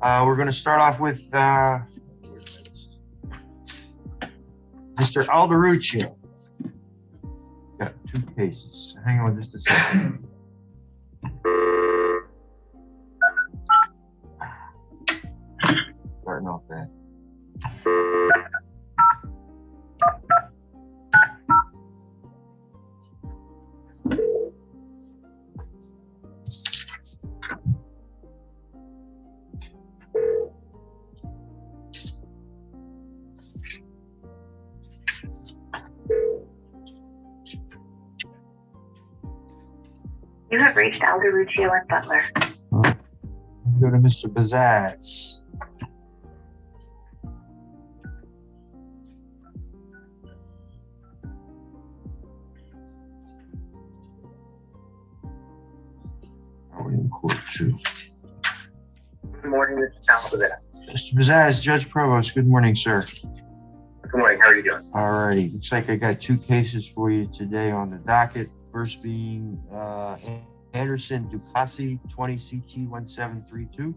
We're going to start off with Mr. Alderuccio. Got 2 cases. Hang on just a second. Starting off that. You have reached Alderuccio and Butler. Go to Mr. Bazaz. Are we in court too? Good morning, Mr. Bazaz. Mr. Bazaz, Judge Provost, good morning, sir. Good morning, how are you doing? All righty, looks like I got 2 cases for you today on the docket. First being Anderson Ducassi, 20 CT 1732.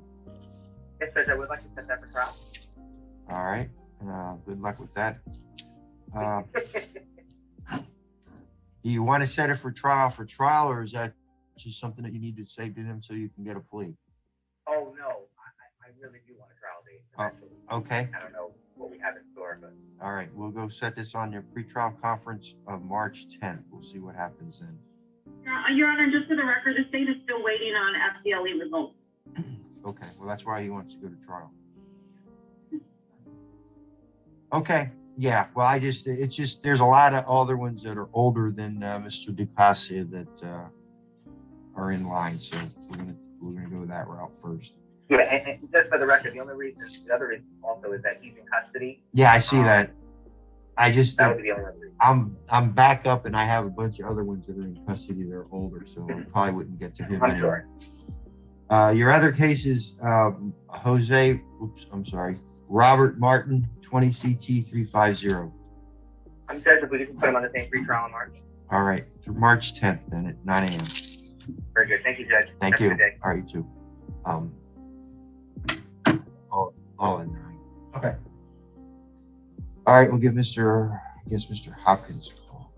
Yes, Judge, I would like to set that for trial. All right, good luck with that. Do you want to set it for trial, or is that just something that you need to say to him so you can get a plea? Oh, no, I really do want a trial date. Oh, okay. I don't know what we have in store, but. All right, we'll go set this on your pretrial conference of March 10th. We'll see what happens then. Your Honor, just for the record, the state is still waiting on FCLE results. Okay, well, that's why he wants to go to trial. Okay, yeah, well, it's just, there's a lot of other ones that are older than Mr. Ducassi that are in line, so we're gonna go that route first. Yeah, and just for the record, the other reason also is that he's in custody. Yeah, I see that. I just, That would be the only reason. I'm back up and I have a bunch of other ones that are in custody that are older, so I probably wouldn't get to him. I'm anyway. sorry. Your other cases, Robert Martin, 20 CT 350. I'm Judge, if we can put him on the same pretrial in March. All right, through March 10th then at 9 a.m. Very good. Thank you, Judge. Thank Have a you. good day. All right, you too. All in 9. Okay. All right, we'll give Mr. Hopkins a call.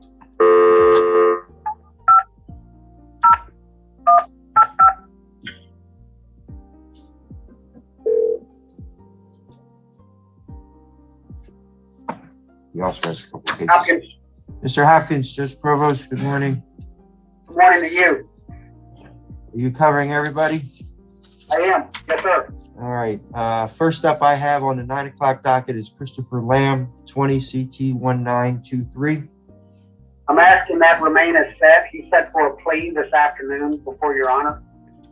He also has a couple cases. Hopkins, Mr. Hopkins, Judge Provost, good morning. good morning to you. Are you covering everybody? I am, yes, sir. All right. First up I have on the 9 o'clock docket is Christopher Lamb, 20 CT 1923. I'm asking that remain as set. He's set for a plea this afternoon before Your Honor.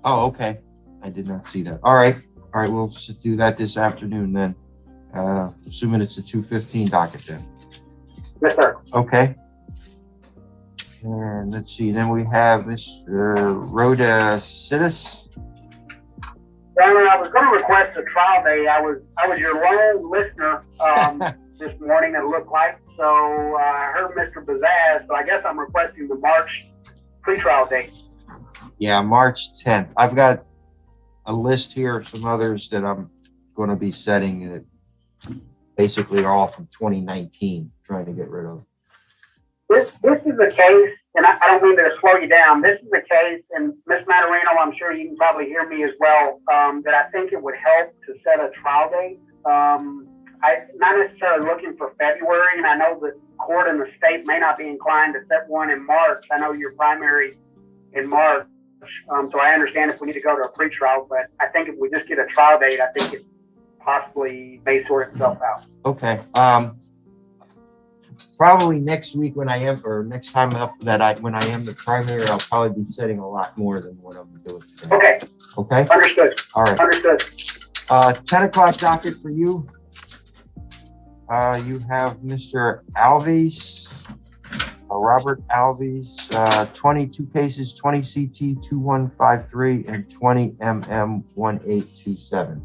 Oh, okay. I did not see that. All right. All right. We'll do that this afternoon then. Assuming it's a 2:15 docket then. Yes, sir. Okay. And let's see. Then we have Mr. Rhoda Sidis. Your Honor, I was going to request a trial day. I was your lone listener this morning, it looked like. So I heard Mr. Bazaz, so I guess I'm requesting the March pretrial date. Yeah, March 10th. I've got a list here of some others that I'm going to be setting that basically are all from 2019, trying to get rid of. This is the case, and I don't mean to slow you down. This is the case, and Ms. Matarino, I'm sure you can probably hear me as well, that I think it would help to set a trial date. I'm not necessarily looking for February, and I know the court and the state may not be inclined to set one in March. I know your primary in March, so I understand if we need to go to a pretrial, but I think if we just get a trial date, I think it possibly may sort itself out. Okay. Probably next week when I am, or next time up when I am the primary, I'll probably be setting a lot more than what I'm doing today. Okay. Okay. Understood. All right. Understood. 10 o'clock docket for you. You have Mr. Alves, Robert Alves, 22 cases, 20 CT 2153 and 20 MM 1827.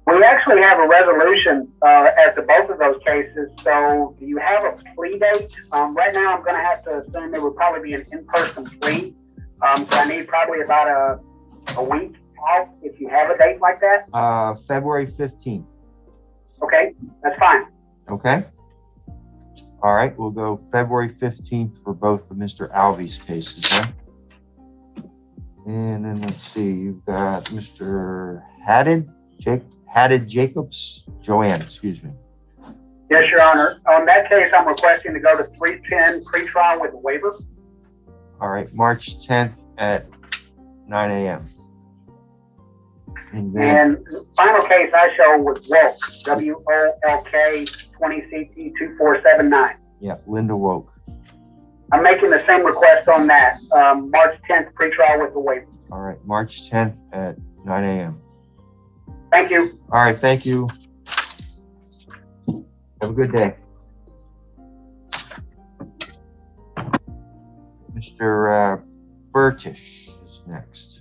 We actually have a resolution as to both of those cases. So do you have a plea date? Right now, I'm going to have to assume it would probably be an in-person plea. So I need probably about a week off if you have a date like that? February 15th. Okay, that's fine. Okay. All right, we'll go February 15th for both of Mr. Alvey's cases, huh? And then let's see, you've got Mr. Haddad Jacobs, Joanne, excuse me. Yes, Your Honor. On that case, I'm requesting to go to 310 pretrial with a waiver. All right, March 10th at 9 a.m. And then, And final case I show was Wolk, WOLK 20CT2479. yeah, Linda Woke. I'm making the same request on that, March 10th pretrial with the waiver. All right, March 10th at 9 a.m. Thank you. All right, thank you. Have a good day. Mr. Burtish is next.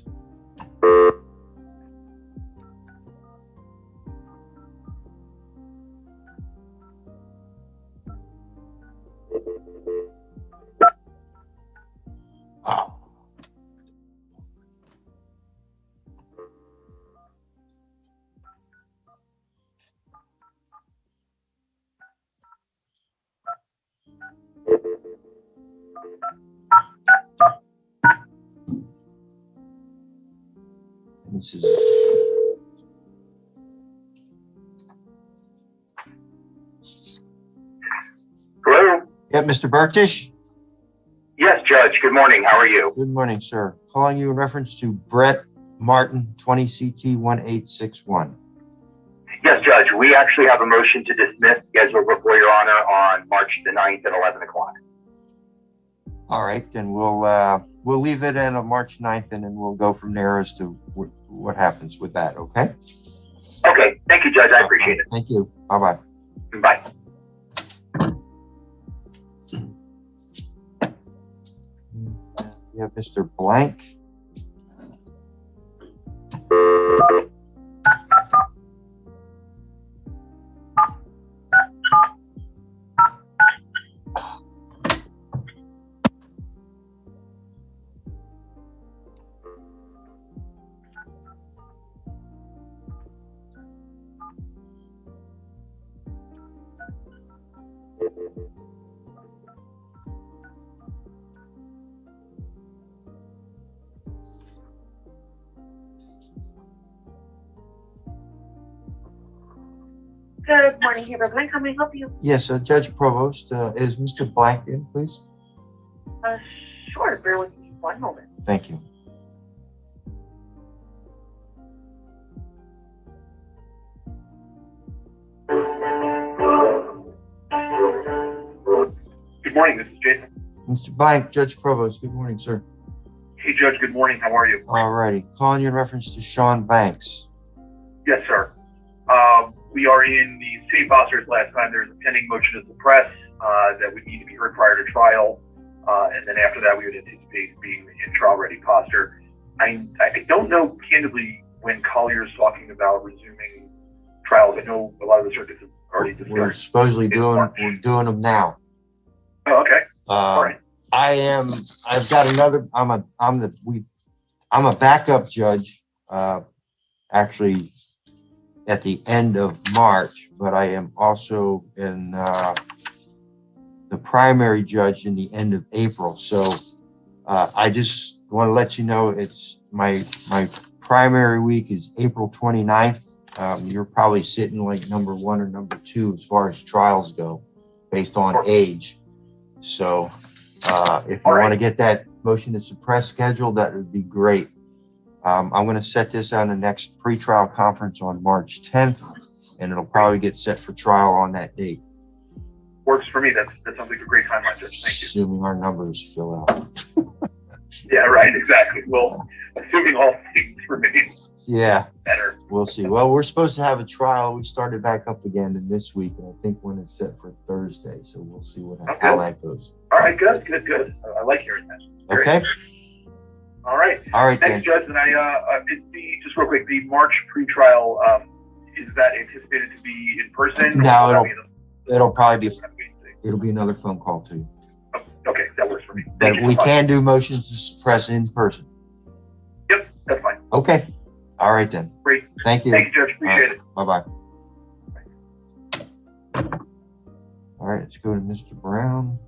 Oh. This is Hello? yeah, Mr. Burtish. Yes, Judge. Good morning. How are you? Good morning, sir. Calling you in reference to Brett Martin, 20 CT 1861. Yes, Judge. We actually have a motion to dismiss scheduled before Your Honor on March the 9th at 11 o'clock. All right, then we'll leave it in on March 9th, and then we'll go from there as to what happens with that. Okay. Okay. Thank you, Judge. I appreciate it. Thank you. Bye-bye. Bye. We have Mr. Blank. Good morning, here, Brooklyn. How may I help you? Yes, Judge Provost, is Mr. Blank in, please? Sure. Bear with me one moment. Thank you. Good morning, this is Jason. Mr. Blank, Judge Provost, good morning, sir. Hey, Judge, good morning. How are you? All righty. Calling you in reference to Sean Banks. Yes, sir. We are in the city postures last time. There's a pending motion to suppress that would need to be heard prior to trial. And then after that, we would anticipate being in trial-ready posture. I don't know, candidly, when Collier's talking about resuming trials. I know a lot of the circuits have already We're discussed. supposedly doing them now. Oh, okay. All right. I've got another, I'm a backup judge, actually at the end of March, but I am also in, the primary judge in the end of April. So, I just want to let you know it's my primary week is April 29th. You're probably sitting like number 1 or number 2 as far as trials go, based on age. So, if you want to get that motion to suppress scheduled, that would be great. I'm going to set this on the next pretrial conference on March 10th, and it'll probably get set for trial on that date. Works for me. That sounds like a great timeline, Judge. Thank you. Assuming our numbers fill out. Yeah, right. Exactly. Well, assuming all things remain Yeah, better. we'll see. Well, we're supposed to have a trial. We started back up again in this week, and I think one is set for Thursday. So we'll see how that goes. All right. Good. I like hearing that. Great. Okay. All right. All right, Thanks, then. Judge. And just real quick, the March pretrial, is that anticipated to be in person? No, or it'll probably be, it'll be another phone call too. Okay, that works for me. But Thank you we so much. can do motions to suppress in person. Yep, that's fine. Okay. All right then. Great. Thank you. Thank you, Judge. Appreciate it. Bye-bye. All right, let's go to Mr. Brown.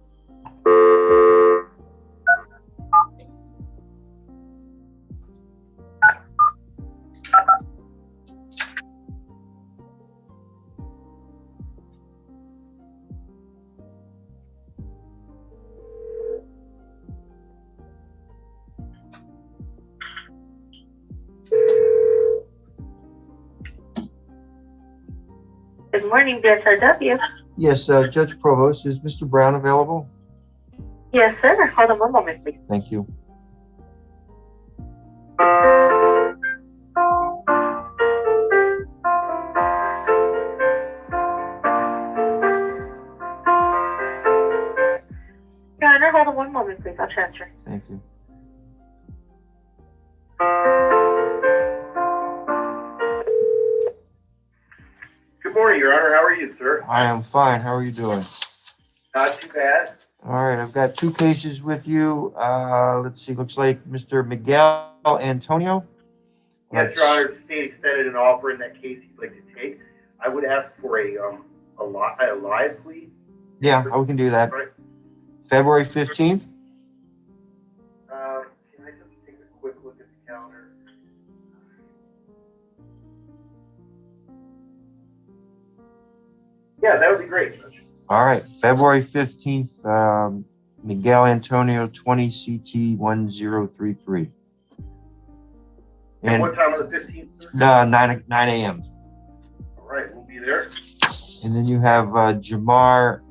Good morning, BSRW. Yes, Judge Provost, is Mr. Brown available? Yes, sir. Hold on one moment, please. Thank you. Your Honor, hold on one moment, please. I'll transfer. Thank you. Good morning, Your Honor. How are you, sir? I am fine. How are you doing? Not too bad. All right, I've got two cases with you. Let's see, looks like Mr. Miguel Antonio. Yes, Your Honor. The state extended an offer in that case he'd like to take. I would ask for a live plea. Yeah, we can do that. Right. February 15th? Can I just take a quick look at the calendar? Yeah, that would be great, Judge. All right, February 15th, Miguel Antonio, 20 CT 1033. And And what time on the 15th, sir? 9 a.m. All right, we'll be there. And then you have Jamar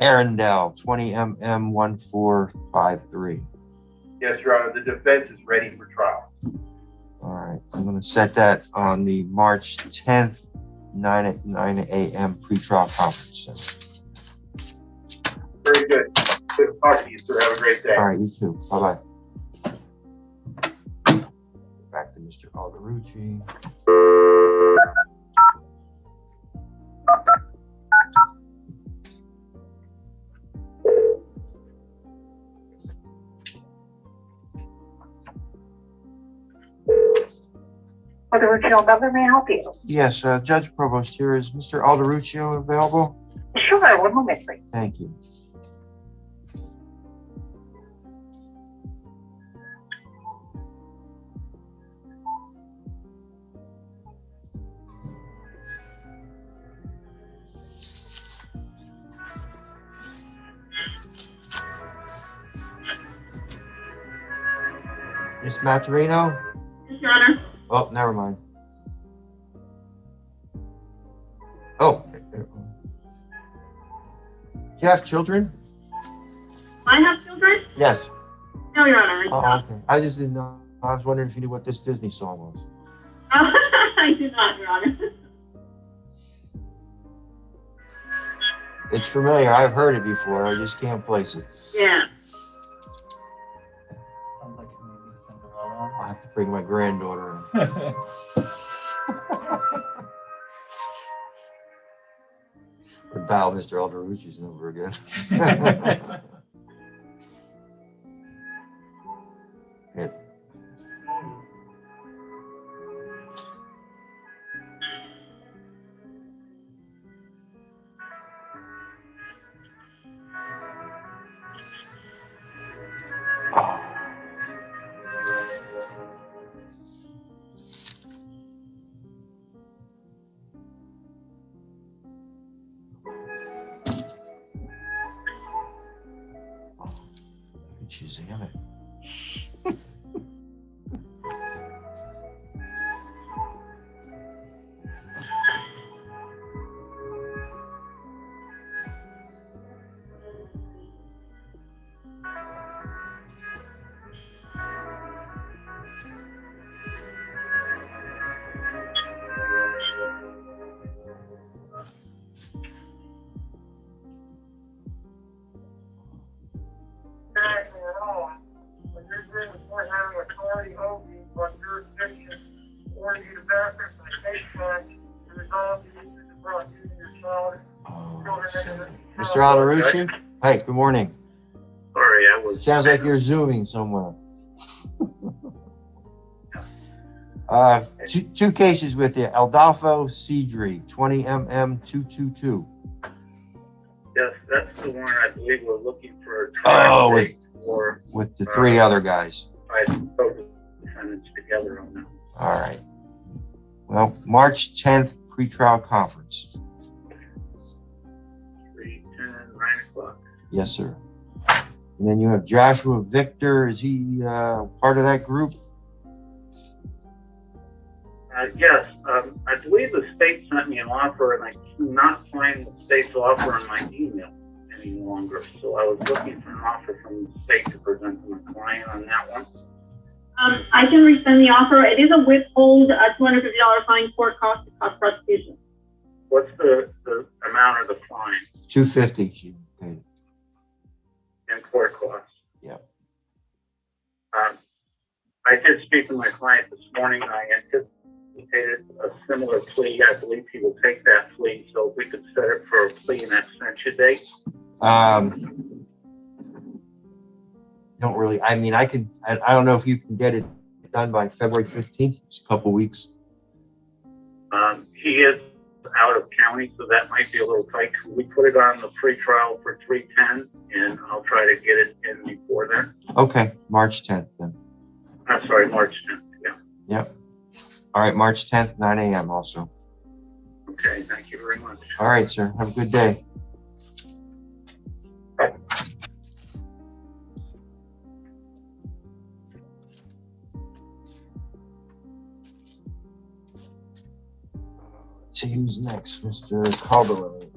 Arundel, 20 MM 1453. Yes, Your Honor. The defense is ready for trial. All right, I'm going to set that on the March 10th, 9 a.m. pretrial conference center. Very good. Good to talk to you, sir. Have a great day. All right, you too. Bye-bye. Back to Mr. Alderucci. For the original number, may I help you? Yes, Judge Provost, here is Mr. Alderuccio available? Sure. One moment, please. Thank you. Miss Maturino? Yes, Your Honor. Oh, never mind. Oh. Do you have children? I have children? Yes. No, Your Honor. I do Oh, not. okay. I just didn't know. I was wondering if you knew what this Disney song was. I do not, Your Honor. It's familiar. I've heard it before. I just can't place it. Yeah. Sounds like maybe Cinderella. I'll have to bring my granddaughter in. Or dial Mr. Alderucci's number again. Yeah. Shazam it. Mr. Alderucci? Hey, good morning. Sorry, I was. Sounds like you're zooming somewhere. Two cases with you. Aldolfo Cedri, 20 mm 222. Yes, that's the one I believe we're looking for a Oh, trial date for. With the three other guys. I put the defendants together on that. All right. Well, March 10th, pretrial conference. 3:10, 9 o'clock. Yes, sir. And then you have Joshua Victor. Is he part of that group? Yes, I believe the state sent me an offer, and I cannot find the state's offer in my email any longer. So I was looking for an offer from the state to present to my client on that one. I can resend the offer. It is a withhold, a $250 fine, court cost, cost prosecution. What's the amount of the fine $250. She paid. and court costs? Yep. I did speak to my client this morning. I anticipated a similar plea. I believe he will take that plea. So if we could set it for a plea and extension date. Don't really, I mean, I don't know if you can get it done by February 15th. It's a couple weeks. He is out of county, so that might be a little tight. We put it on the pretrial for 3:10, and I'll try to get it in before then. Okay, March 10th then. I'm sorry, March 10th. Yeah. Yep. All right, March 10th, 9 a.m. also. Okay. Thank you very much. All right, sir. Have a good day. Let's see who's next, Mr. Calderon.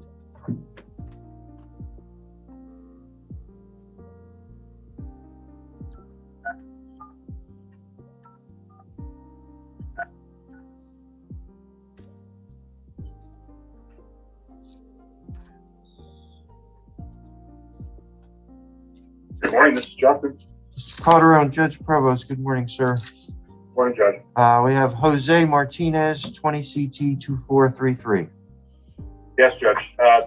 Good morning, this is Justin. Mr. Calderon, Judge Provost, good morning, sir. Morning, Judge. We have Jose Martinez, 20 CT 2433. Yes, Judge.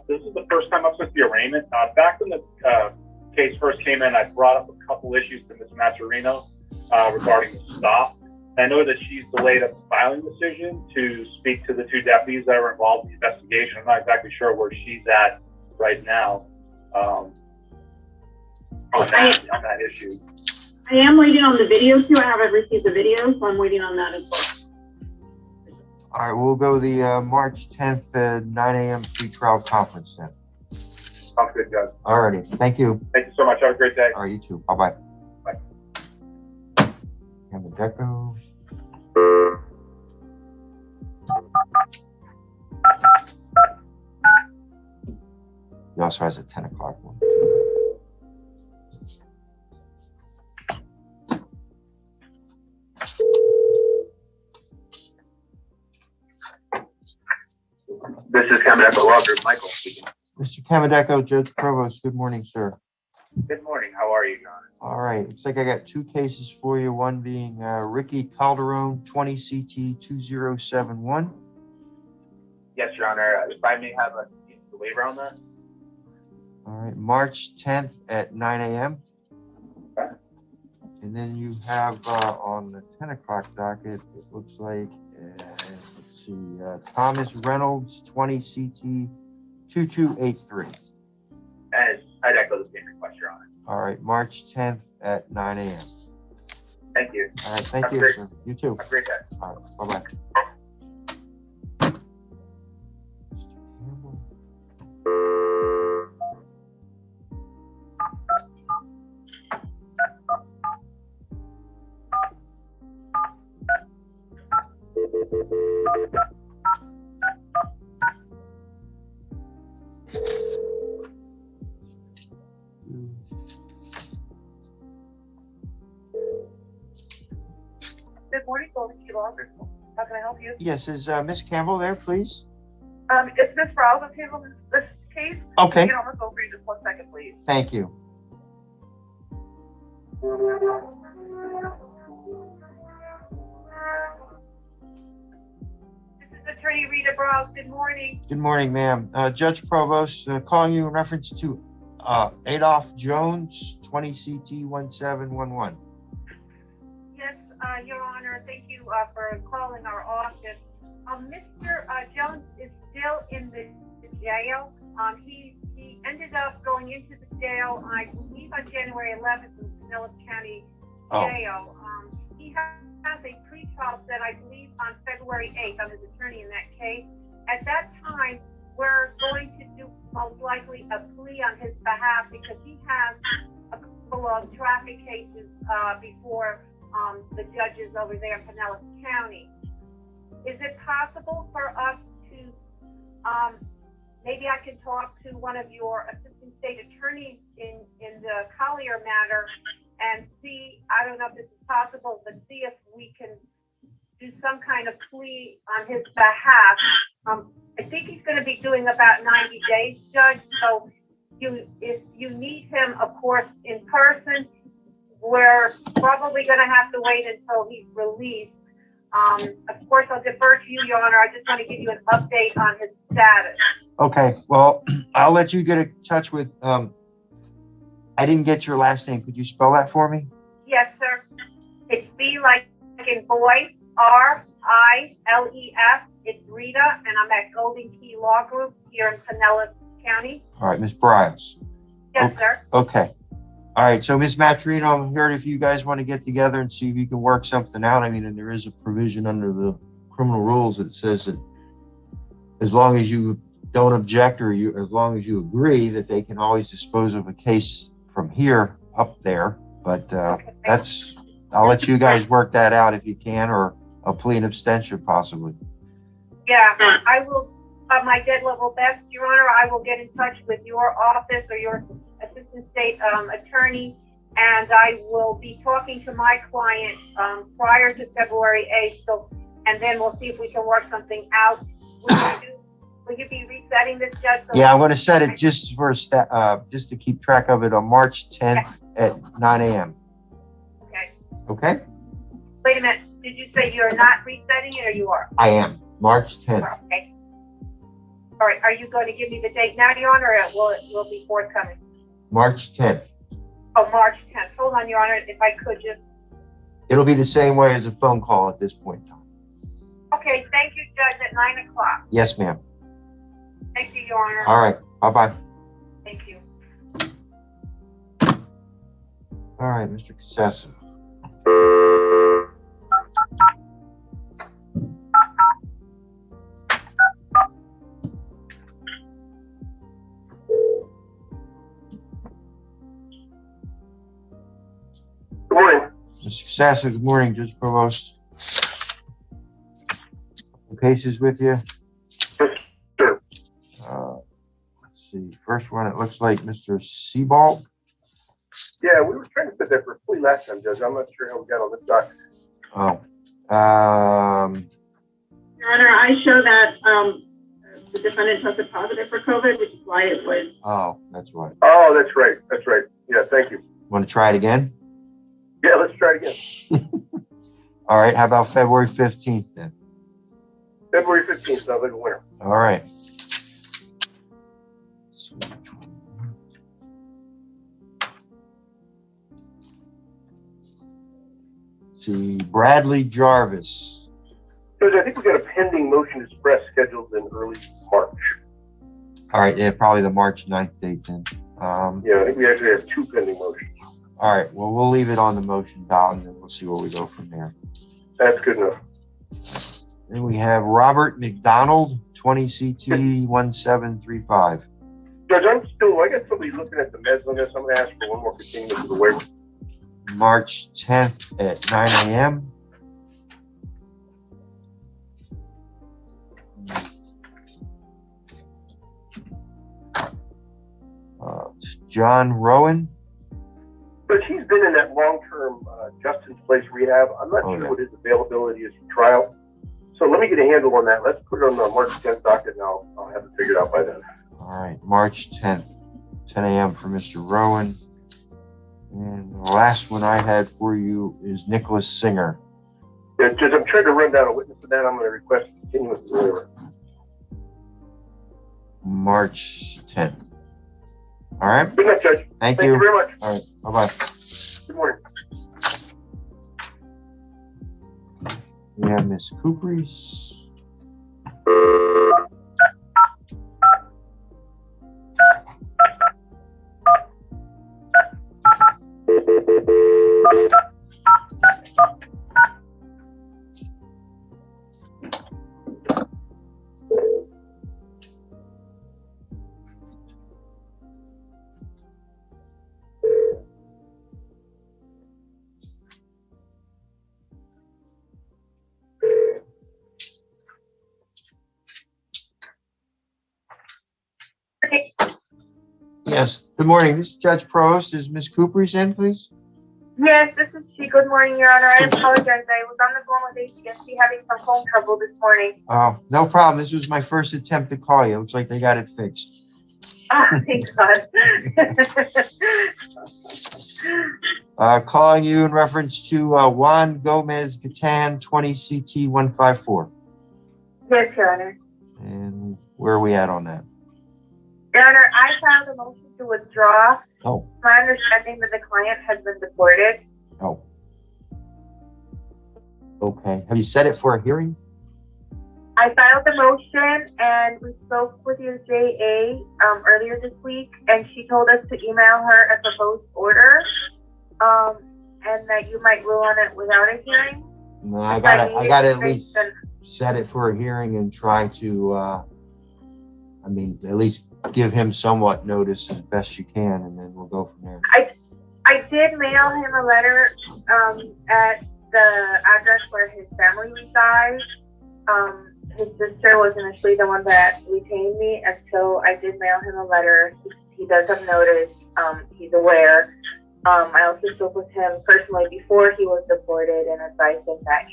This is the first time I've sent the arraignment. Back when the case first came in, I brought up a couple issues to Ms. Mazzarino regarding the stop. I know that she's delayed a filing decision to speak to the two deputies that were involved in the investigation. I'm not exactly sure where she's at right now on that issue. I am waiting on the video too. I haven't received the video, so I'm waiting on that as well. All right, we'll go the March 10th, 9 a.m. pretrial conference then. Sounds good, Judge. All righty, thank you. Thank you so much. Have a great day. All right, you too. Bye-bye. Bye. And the deco. He also has a 10 o'clock one. This is Camedeco Law Group, Michael speaking. Mr. Camadeco, Judge Provost, good morning, sir. Good morning. How are you, John? All right, looks like I got two cases for you, one being Ricky Calderon, 20 CT 2071. Yes, Your Honor. If I may have a waiver on that. All right, March 10th at 9 a.m. Okay. And then you have on the 10 o'clock docket, it looks like, let's see, Thomas Reynolds, 20 CT 2283. And I'd echo the same request, Your Honor. All right, March 10th at 9 a.m. Thank you. All right, thank Have a you, great- sir. You too. Have a great day. All right, bye-bye. Good morning, Golden Key Law Group. How can I help you? Yes, is Miss Campbell there, please? It's Miss Rouse of handling this case. Okay, Get on the phone for you just 1 second, please. thank you. This is Attorney Rita Rouse. Good morning. Good morning, ma'am. Judge Provost, calling you in reference to Adolph Jones, 20 CT 1711. Yes, Your Honor. Thank you for calling our office. Mr. Jones is still in the jail. He ended up going into the jail, I believe, on January 11th in Pinellas County Jail. He has a pretrial set, I believe, on February 8th. I'm his attorney in that case. At that time, we're going to do most likely a plea on his behalf because he has a couple of traffic cases before the judges over there in Pinellas County. Is it possible for us to, maybe I can talk to one of your assistant state attorneys in the Collier matter and see, I don't know if this is possible, but see if we can do some kind of plea on his behalf. I think he's going to be doing about 90 days, Judge. So if you need him, of course, in person, we're probably going to have to wait until he's released. Of course, I'll defer to you, Your Honor. I just want to give you an update on his status. Okay, well, I'll let you get in touch with, I didn't get your last name. Could you spell that for me? Yes, sir. It's B like in boy, R-I-L-E-S. It's Rita, and I'm at Golden Key Law Group here in Pinellas County. All right, Ms. Bryles. Yes, sir. Okay. All right, so Ms. Matrino, I'm here if you guys want to get together and see if you can work something out. I mean, and there is a provision under the criminal rules that says that as long as you don't object or as long as you agree that they can always dispose of a case from here up there. But I'll let you guys work that out if you can, or a plea and abstention possibly. Yeah, I will, my dead level best, Your Honor, I will get in touch with your office or your assistant state attorney, and I will be talking to my client prior to February 8th. So, and then we'll see if we can work something out. Will you be resetting this, Judge? Yeah, I'm going to set it just for just to keep track of it on March 10th at 9 a.m. Okay. Okay? Wait a minute. Did you say you're not resetting it, or you are? I am. March 10th. Okay. All right. Are you going to give me the date now, Your Honor, or will it be forthcoming? March 10th. Oh, March 10th. Hold on, Your Honor, if I could just. It'll be the same way as a phone call at this point in time. Okay. Thank you, Judge, at 9 o'clock. Yes, ma'am. Thank you, Your Honor. All right. Bye-bye. Thank you. All right, Mr. Cassessa. Good morning. Mr. Cassassa, good morning, Judge Provost. Some cases with you. Yes, sir. Let's see. First one, it looks like Mr. Seabalt. Yeah, we were trying to put that for plea last time, Judge. I'm not sure how we got on this document. Oh. Your Honor, I show that the defendant tested positive for COVID, which is why it was. Oh, that's right. Oh, that's right. That's right. Yeah, thank you. Want to try it again? Yeah, let's try it again. All right. How about February 15th then? February 15th sounds like a winner. All right. See, Bradley Jarvis. Judge, I think we got a pending motion to suppress scheduled in early March. All right. Yeah, probably the March 9th date then. Yeah, I think we actually have two pending motions. All right. Well, we'll leave it on the motion ballot and then we'll see where we go from there. That's good enough. Then we have Robert McDonald, 20 CT 1735. Judge, I got somebody looking at the meds on this. I'm going to ask for one more continuance of the waiver. March 10th at 9 a.m. John Rowan. But he's been in that long-term Justin's Place rehab. I'm not sure what his availability is for trial. So let me get a handle on that. Let's put it on the March 10th docket, and I'll have it figured out by then. All right, March 10th, 10 a.m. for Mr. Rowan. And the last one I had for you is Nicholas Singer. Yeah, Judge, I'm trying to run down a witness for that. I'm going to request a continuance of the waiver. March 10th. All right. Good night, Judge. Thank you Thank you very much. All right. Bye-bye. Good morning. We have Miss Cooper's. Yes. Good morning. This is Judge Provost. Is Miss Cooper's in, please? Yes, this is she. Good morning, Your Honor. I apologize. I was on the phone with AT&T having some phone trouble this morning. Oh, no problem. This was my first attempt to call you. Looks like they got it fixed. Thank God. Calling you in reference to Juan Gomez Gatan, 20 CT 154. Yes, Your Honor. And where are we at on that? Your Honor, I filed a motion to withdraw. Oh. My understanding that the client has been deported. Oh. Okay. Have you set it for a hearing? I filed the motion and we spoke with your JA earlier this week, and she told us to email her a proposed order, and that you might rule on it without a hearing. No, I gotta at least set it for a hearing and try to, at least give him somewhat notice as best you can, and then we'll go from there. I did mail him a letter at the address where his family resides. His sister was initially the one that retained me, and so I did mail him a letter. He does have notice. He's aware. I also spoke with him personally before he was deported and advised him that,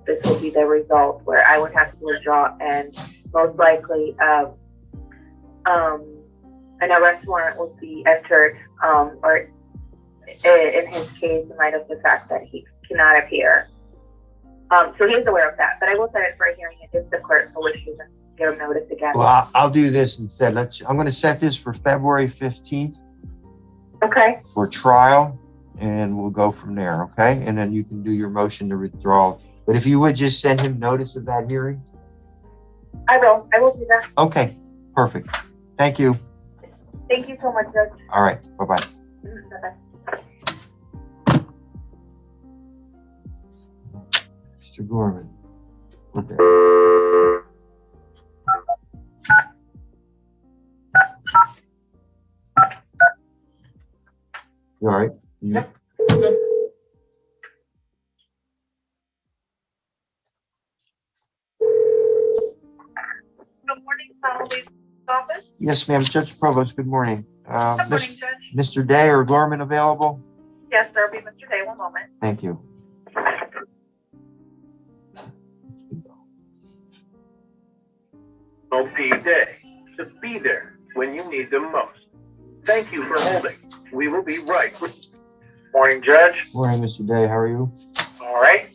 this would be the result where I would have to withdraw, and most likely an arrest warrant would be entered, or in his case, in light of the fact that he cannot appear. So he's aware of that, but I will set it for a hearing if the clerk so wishes and give him notice again. Well, I'll do this instead. I'm going to set this for February 15th Okay. for trial, and we'll go from there, okay? And then you can do your motion to withdraw. But if you would just send him notice of that hearing. I will do that. Okay, perfect. Thank you. Thank you so much, Judge. All right, bye-bye. Bye-bye. Mr. Gorman. Okay. You all right? Yep. Good morning, Family's office. Yes, ma'am. Judge Provost, good morning. Good morning, Judge. Mr. Day or Gorman available? Yes, there'll be Mr. Day. One moment. Thank you. OP Day, to be there when you need them most. Thank you for holding. We will be right with you. Morning, Judge. Morning, Mr. Day. How are you? All right,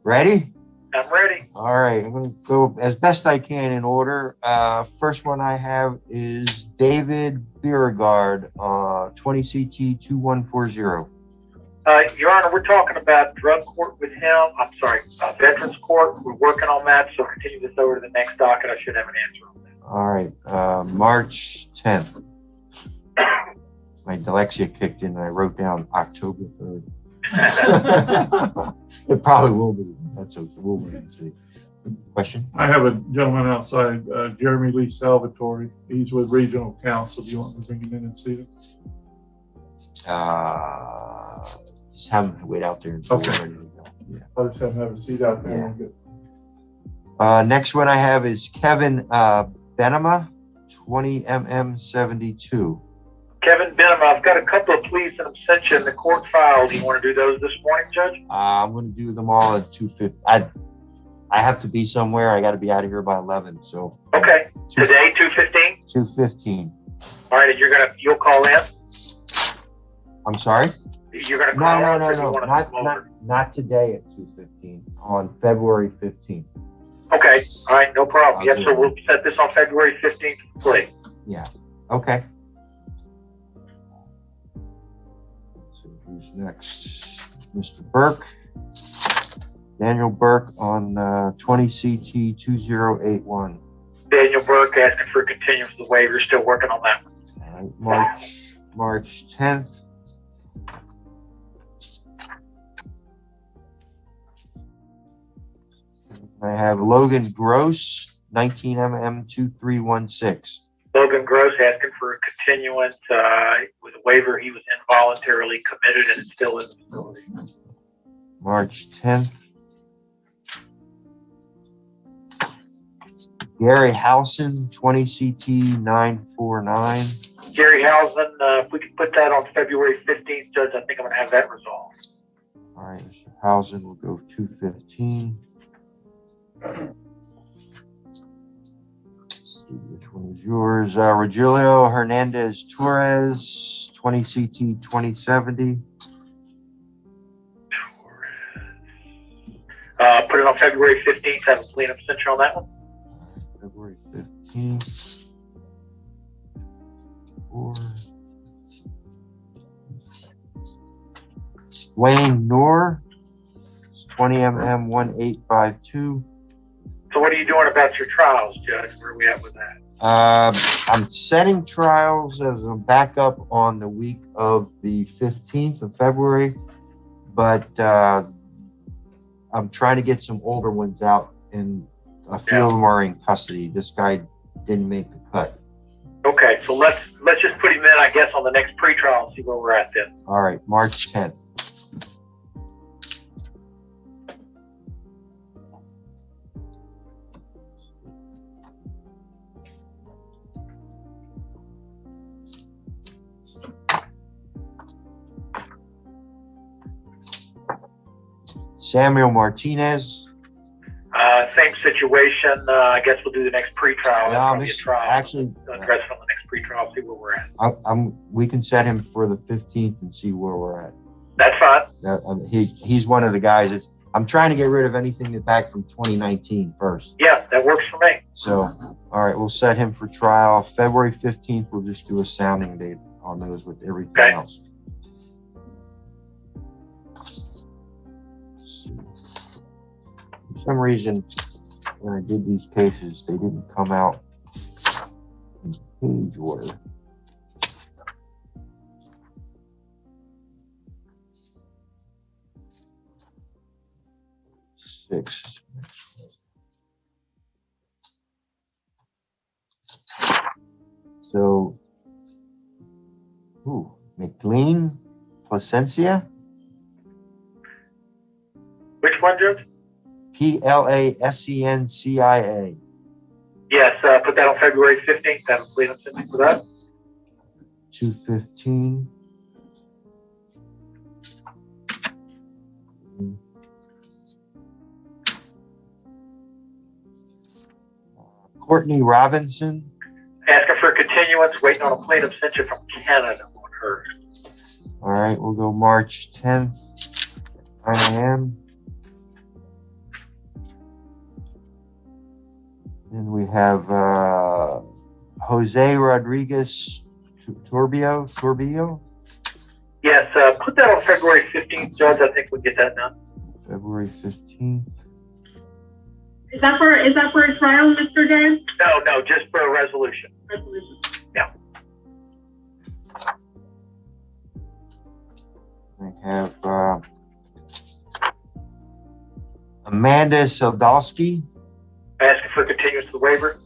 Ready? I'm ready. All right. I'm going to go as best I can in order. First one I have is David Beauregard, 20 CT 2140. Your Honor, we're talking about drug court with him. I'm sorry, Veterans Court. We're working on that, so continue this over to the next docket. I should have an answer on that. All right. March 10th. My dyslexia kicked in and I wrote down October 3rd. It probably will be. That's okay. We'll wait and see. Question? I have a gentleman outside, Jeremy Lee Salvatore. He's with Regional Counsel. Do you want me to bring him in and see him? Just have him wait out there until Okay. we're ready to go. Yeah. I'll just have him have a seat out there. Yeah. Next one I have is Kevin Benema, 20 MM72. Kevin Benham, I've got a couple of pleas that I'm sent you in the court file. Do you want to do those this morning, Judge? I'm going to do them all at 2:50. I have to be somewhere. I got to be out of here by 11. So Okay. Today, 2:15. 2:15. All right, and you'll call in. I'm sorry. You're gonna call in. or do you No. wanna come over? Not today at 2:15. On February 15th. Okay. All right. No problem. I'll Yes, do so it. we'll set this on February 15th for plea. Yeah. Okay. So who's next? Mr. Burke. Daniel Burke on 20 CT 2081. Daniel Burke asking for a continuance of the waiver. Still working on that one. All right, March 10th. I have Logan Gross, 19 MM 2316. Logan Gross asking for a continuance with a waiver. He was involuntarily committed and is still in the facility. March 10th. Gary Howson, 20 CT 949. Gary Housen, if we could put that on February 15th, Judge, I think I'm going to have that resolved. All right, Mr. Housen will go 215. Let's see which one is yours. Regilio Hernandez Torres, 20 CT 2070. Put it on February 15th. Have a clean abstention on that one. February 15th. Wayne Noor, 20 MM 1852. So what are you doing about your trials, Judge? Where are we at with that? I'm setting trials as a backup on the week of the 15th of February, but I'm trying to get some older ones out, and a few of them are in custody. This guy didn't make the cut. Okay, so let's just put him in, I guess, on the next pretrial and see where we're at then. All right, March 10th. Samuel Martinez. Same situation. I guess we'll do the next pretrial. No, this actually address it on the next pretrial. See where we're at. We can set him for the 15th and see where we're at. That's fine. He's one of the guys. I'm trying to get rid of anything back from 2019 first. Yeah, that works for me. So, all right, we'll set him for trial. February 15th, we'll just do a sounding date on those with everything else. For some reason, when I did these cases, they didn't come out in page order. Six. So, McLean, Placencia. Which one, Judge? Plasencia. Yes, put that on February 15th. Have a clean up sending for that. 215. Courtney Robinson. Asking for a continuance, waiting on a plain abstention from Canada on her. All right, we'll go March 10th, 9 a.m. And we have Jose Rodriguez Torbillo. Yes, put that on February 15th, Judge. I think we'll get that done. February 15th. Is that for a trial, Mr. James? No, just for a resolution. Yeah. I have Amanda Seldowski. Asking for continuance of the waiver.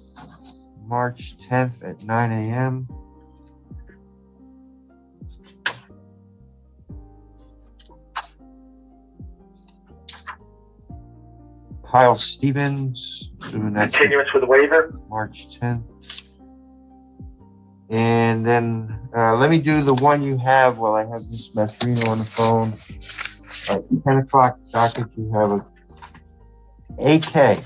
March 10th at 9 a.m. Kyle Stevens. Continuance with the waiver. March 10th. And then let me do the one you have while I have Ms. Mastrino on the phone. At 10 o'clock docket, you have a AK.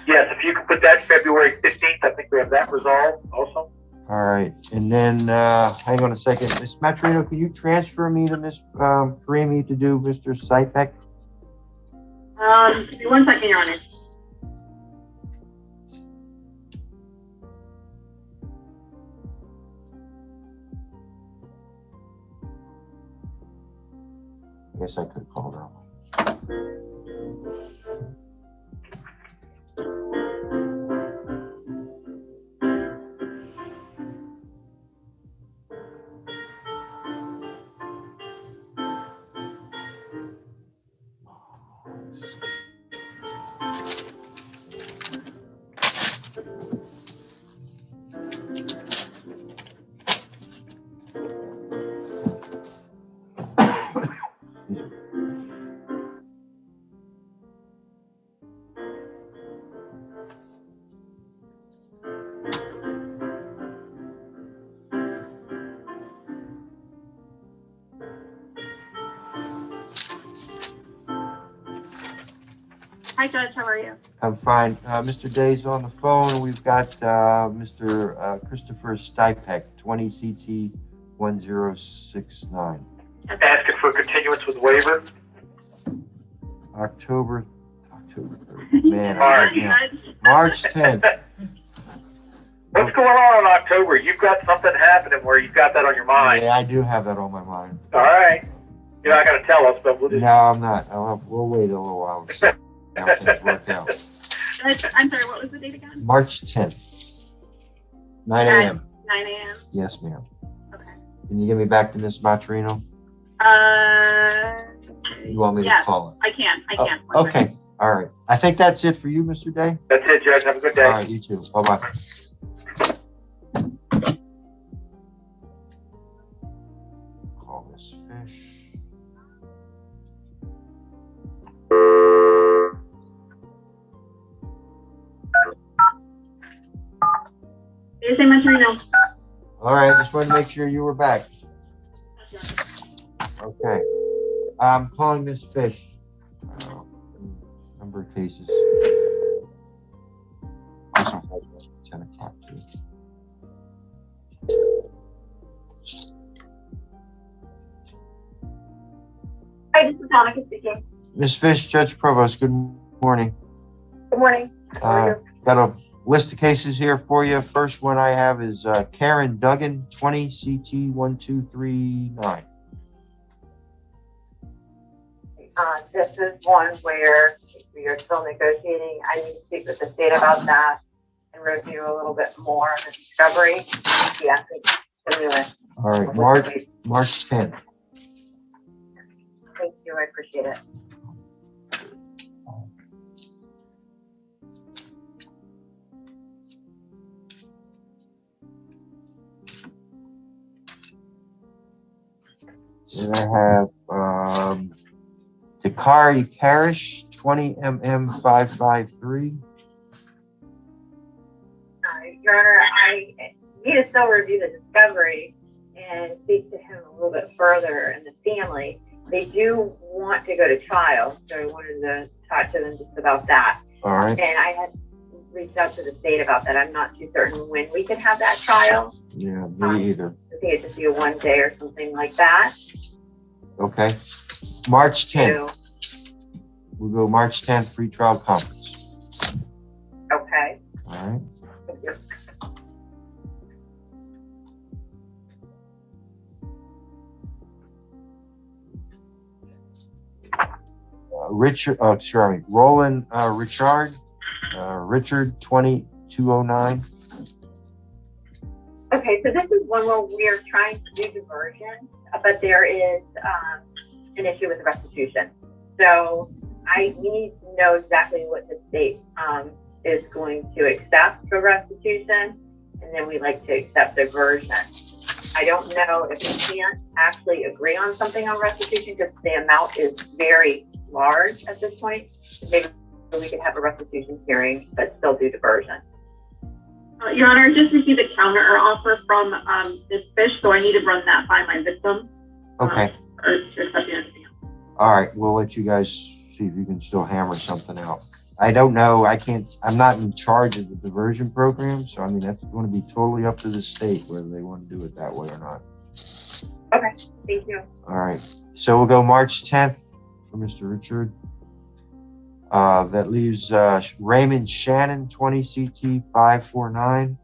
Yes, if you can put that February 15th, I think we have that resolved also. All right. And then hang on a second. Ms. Mastrino, can you transfer me to Ms. Karimi to do Mr. Sipek? Give me 1 second, Your Honor. I guess I could call her. Hi, Judge. How are you? I'm fine. Mr. Day's on the phone. We've got Mr. Christopher Stipek, 20 CT 1069. Asking for continuance with waiver. October 3rd. Man, March. March 10th. What's going on in October? You've got something happening where you've got that on your mind. Yeah, I do have that on my mind. All right. You're not going to tell us, but we'll just. No, I'm not. We'll wait a little while and see how things work out. Judge, I'm sorry, what was the date again? March 10th, 9 a.m. 9 a.m. Yes, ma'am. Okay. Can you give me back to Miss Matrino? You want me to yes, call it? I can. Oh, okay. All right. I think that's it for you, Mr. Day. That's it, Judge. Have a good day. All right. You too. Bye-bye. Call this fish. Did you say Monterino? All right. Just wanted to make sure you were back. Okay. I'm calling this fish. Number of cases. Also has 10 o'clock too. Hi, this is Monica speaking. Miss Fish, Judge Provost, good morning. Good morning. How are you? Got a list of cases here for you. First one I have is Karen Duggan, 20 CT 1239. This is one where we are still negotiating. I need to speak with the state about that and review a little bit more on the discovery. Yeah, All right, March 10th. Thank you. I appreciate it. Then I have Dakari Karish, 20 MM 553. Your Honor, I need to still review the discovery and speak to him a little bit further and the family. They do want to go to trial, so I wanted to talk to them just about that. All right. And I had reached out to the state about that. I'm not too certain when we could have that trial. Yeah, me either. I think it'd just be a one day or something like that. Okay. March 10th. So, We'll go March 10th, pre-trial conference. okay. All right. Thank you. Roland Richard 2209. Okay, so this is one where we are trying to do diversion, but there is an issue with restitution. So we need to know exactly what the state is going to accept for restitution, and then we like to accept diversion. I don't know if we can't actually agree on something on restitution because the amount is very large at this point. Maybe we could have a restitution hearing, but still do diversion. Your Honor, I just received a counter offer from this fish, so I need to run that by my victim. Okay. Or to accept anything else. All right. We'll let you guys see if you can still hammer something out. I don't know. I'm not in charge of the diversion program. So, I mean, that's going to be totally up to the state whether they want to do it that way or not. Okay. Thank you. All right. So we'll go March 10th for Mr. Richard. That leaves Raymond Shannon, 20 CT 549.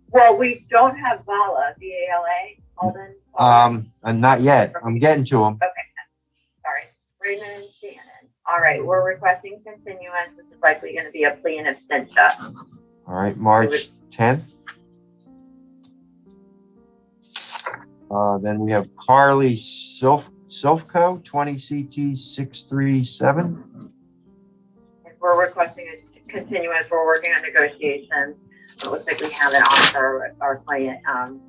Well, we don't have VALA, VALA, Alden. And not yet. I'm getting to him. Okay. All right, we're requesting continuance. This is likely going to be a plea in absentia. All right, March 10th. Then we have Carly Silfco, 20 CT 637. We're requesting a continuance. We're working on negotiations. It looks like we have an offer. Our client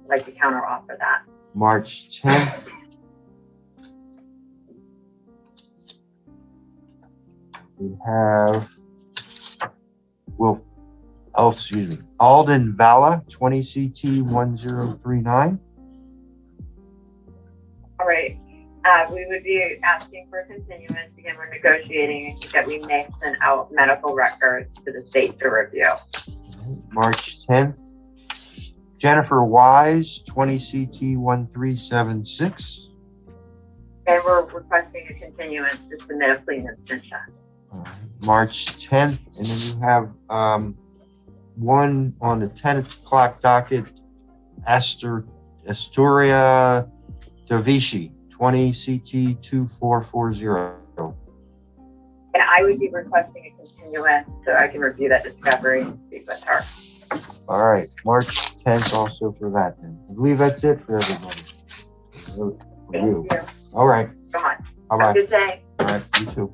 like to counter offer that. March 10th. We have Alden Valla, 20 CT 1039. All right. We would be asking for continuance. Again, we're negotiating that we may send out medical records to the state to review. March 10th. Jennifer Wise, 20 CT 1376. And we're requesting a continuance to submit a plea in absentia. March 10th. And then you have one on the 10 o'clock docket, Astoria Davishi, 20 CT 2440. And I would be requesting a continuance so I can review that discovery and speak with her. All right, March 10th also for that then. I believe that's it for everybody. For you. Thank you. All right, Come on. Have a bye-bye. good day. All right, you too.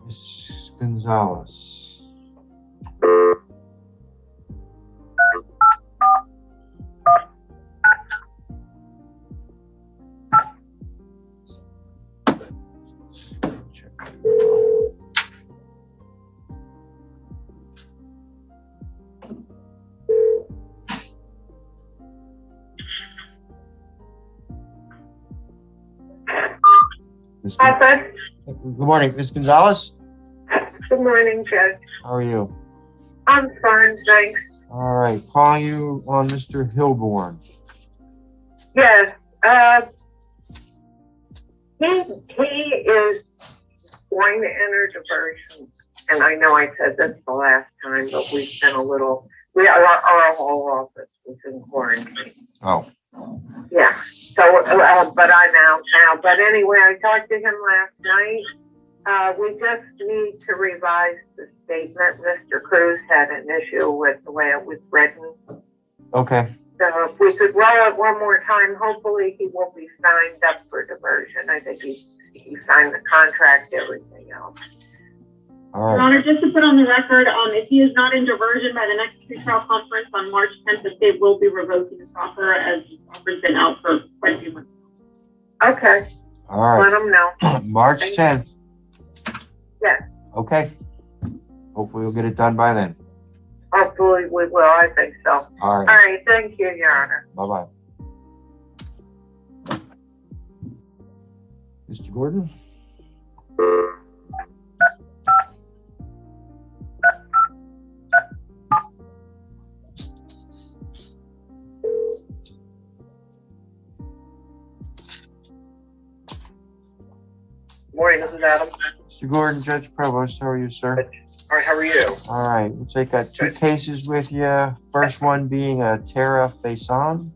Ms. Gonzalez. Hi, Fred. Good morning, Ms. Gonzalez. Good morning, Judge. How are you? I'm fine, thanks. All right, calling you on Mr. Hilborn. Yes, he is going to enter diversion, and I know I said this the last time, but we've been our whole office was in quarantine. Oh, Yeah, so, but I'm out now. But anyway, I talked to him last night. We just need to revise the statement. Mr. Cruz had an issue with the way it was written. okay. So if we could roll it one more time, hopefully he will be signed up for diversion. I think he signed the contract, everything else. All Your right. Honor, just to put on the record, if he is not in diversion by the next pretrial conference on March 10th, the state will be revoking his offer, as his offer's been out for quite a few months. Okay, All right. let him know. March 10th. Yes. Okay. Hopefully we'll get it done by then. Hopefully we will, I think so. All All right. right, thank you, Your Honor. Bye-bye. Mr. Gordon? Morning, this is Adam. Mr. Gordon, Judge Provost, how are you, sir? All right, how are you? All right, looks like I got two cases with you. First one being Tara Faison.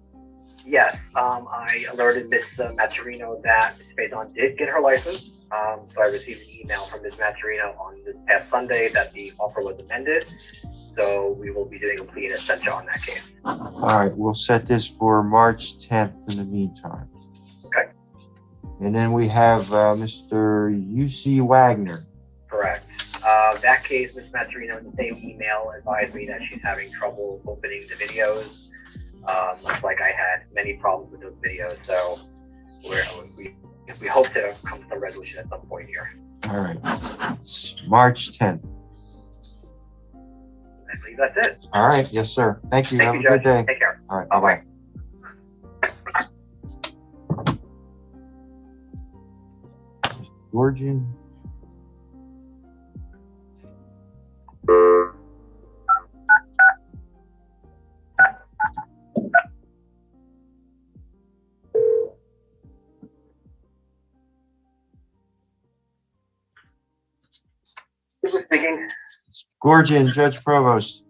Yes, I alerted Miss Maturino that Miss Faison did get her license. So I received an email from Miss Maturino on this past Sunday that the offer was amended. So we will be doing a plea in absentia on that case. All right, we'll set this for March 10th in the meantime. Okay. And then we have Mr. U.C. Wagner. Correct. That case, Miss Maturino in the same email advised me that she's having trouble opening the videos. Looks like I had many problems with those videos, so we hope to come to some resolution at some point here. All right, it's March 10th. I believe that's it. All right, yes, sir. Thank you. Thank Have you, a good Judge. day. Take care. All right, bye-bye. Georgian. Who's speaking? Gorgian, Judge Provost.